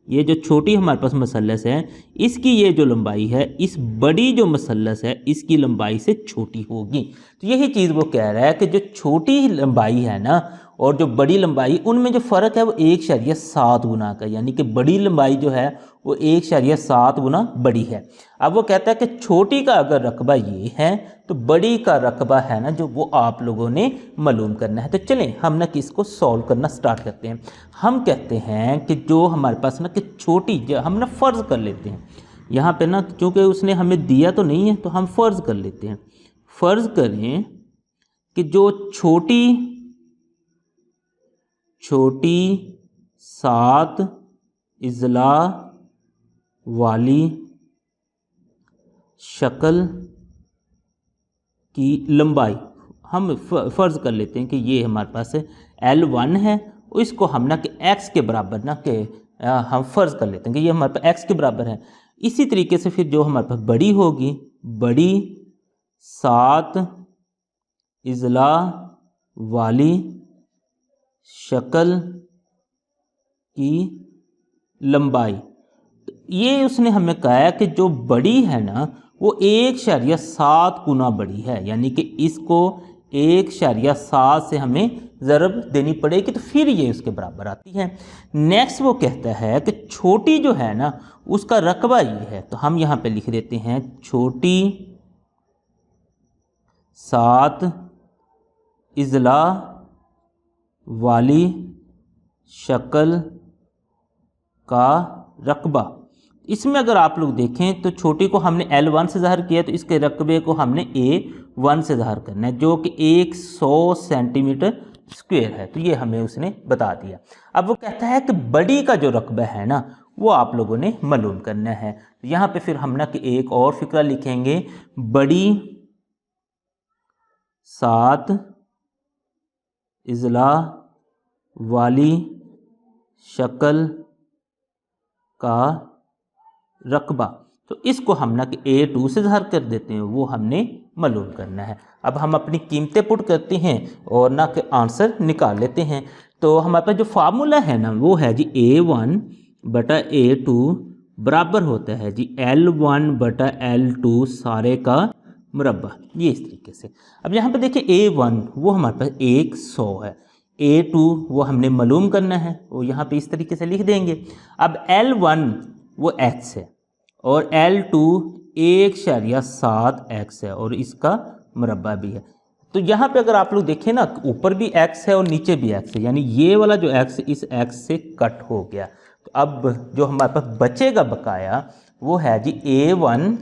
ये जो छोटी हमारे पास मुसल्लस है इसकी ये जो लंबाई है इस बड़ी जो मुसल्लस है इसकी लंबाई से छोटी होगी। तो यही चीज़ वो कह रहा है कि जो छोटी लंबाई है ना और जो बड़ी लंबाई, उनमें जो फ़र्क है वो 1.7 गुना का, यानी कि बड़ी लंबाई जो है वो 1.7 गुना बड़ी है। अब वो कहता है कि छोटी का अगर रकबा ये है तो बड़ी का रकबा है ना जो वो आप लोगों ने मालूम करना है। तो चलें हम ना कि इसको सॉल्व करना स्टार्ट करते हैं। हम कहते हैं कि जो हमारे पास ना कि छोटी, जो हम ना फ़र्ज़ कर लेते हैं यहाँ पे ना, क्योंकि उसने हमें दिया तो नहीं है तो हम फ़र्ज़ कर लेते हैं। फ़र्ज़ करें कि जो छोटी 7 इज़ला वाली शक्ल की लंबाई हम फ़र्ज़ कर लेते हैं कि ये हमारे पास L1 है, इसको हम ना कि x के बराबर ना कि हम फ़र्ज़ कर लेते हैं कि ये हमारे पास x के बराबर है। इसी तरीके से फिर जो हमारे पास बड़ी होगी, बड़ी 7 इज़ला वाली शक्ल की लंबाई, ये उसने हमें कहा है कि जो बड़ी है ना वो 1.7 गुना बड़ी है, यानी कि इसको 1.7 से हमें ज़रब देनी पड़ेगी तो फिर ये उसके बराबर आती है। नेक्स्ट वो कहता है कि छोटी जो है ना उसका रकबा ये है, तो हम यहाँ पे लिख देते हैं छोटी 7 इज़ला वाली शक्ल का रकबा। इसमें अगर आप लोग देखें तो छोटी को हमने L1 से ज़ाहिर किया, तो इसके रकबे को हमने A1 से ज़ाहिर करना है जो कि 100 सेंटीमीटर स्क्वायर है। तो ये हमें उसने बता दिया। अब वो कहता है कि बड़ी का जो रकबा है ना वो आप लोगों ने मालूम करना है। तो यहाँ पे फिर हम ना कि एक और फिक्रा लिखेंगे, बड़ी 7 इज़ला वाली शक्ल का रकबा, तो इसको हम ना कि A2 से ज़ाहिर कर देते हैं, वो हमने मालूम करना है। अब हम अपनी कीमतें पुट करते हैं और ना कि आंसर निकाल लेते हैं। तो हमारे पास जो फार्मूला है ना वो है जी A1 बटा A2 बराबर होता है जी L1 बटा L2 सारे का मुरब्बा, ये इस तरीके से। अब यहाँ पे देखिए A1 वो हमारे पास 100 है, A2 वो हमने मालूम करना है, वो यहाँ पे इस तरीके से लिख देंगे। अब L1 वो x है और L2 1.7 x है और इसका मुरब्बा भी है। तो यहाँ पे अगर आप लोग देखें ना ऊपर भी x है और नीचे भी x है, यानी ये वाला जो x इस x से कट हो गया। तो अब जो हमारे पास बचेगा बकाया वो है जी A1,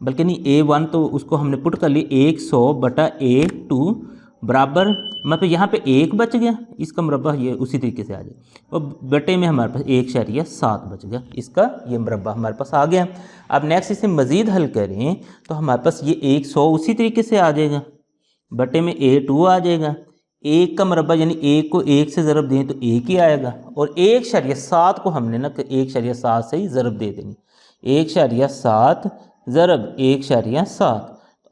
बल्कि नहीं A1 तो उसको हमने पुट कर लिया 100 बटा A2 बराबर, मतलब यहाँ पे 1 बच गया, इसका मुरब्बा ये उसी तरीके से आ जाए और बटे में हमारे पास 1.7 बच गया, इसका ये मुरब्बा हमारे पास आ गया। अब नेक्स्ट इसे मज़ीद हल करें तो हमारे पास ये 100 उसी तरीके से आ जाएगा, बटे में A2 आ जाएगा, 1 का मुरब्बा यानी 1 को 1 से ज़रब दें तो 1 ही आएगा और 1.7 को हमने ना 1.7 से ही ज़रब दे देंगे, 1.7 ज़रब 1.7।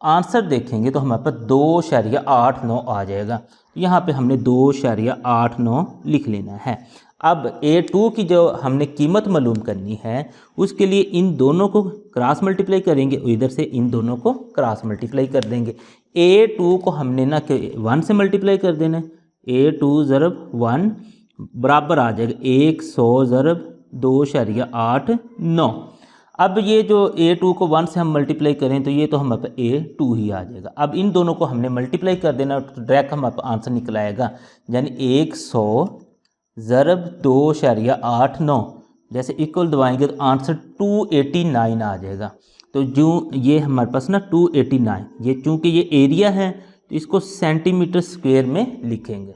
आंसर देखेंगे तो हमारे पास 2.89 आ जाएगा। तो यहाँ पे हमने 2.89 लिख लेना है। अब A2 की जो हमने कीमत मालूम करनी है उसके लिए इन दोनों को क्रॉस मल्टीप्लाई करेंगे और इधर से इन दोनों को क्रॉस मल्टीप्लाई कर देंगे। A2 को हमने ना 1 से मल्टीप्लाई कर देना है। A2 ज़रब 1 बराबर आ जाएगा 100 ज़रब 2.89। अब ये जो A2 को 1 से हम मल्टीप्लाई करें तो ये तो हमारे पास A2 ही आ जाएगा। अब इन दोनों को हमने मल्टीप्लाई कर देना तो डायरेक्ट हमारे पास आंसर निकल आएगा, यानी 100 ज़रब 2.89 जैसे इक्वल दबाएंगे तो आंसर 289 आ जाएगा। तो जो ये हमारे पास ना 289, ये चूँकि ये एरिया है तो इसको सेंटीमीटर स्क्वायर में लिखेंगे।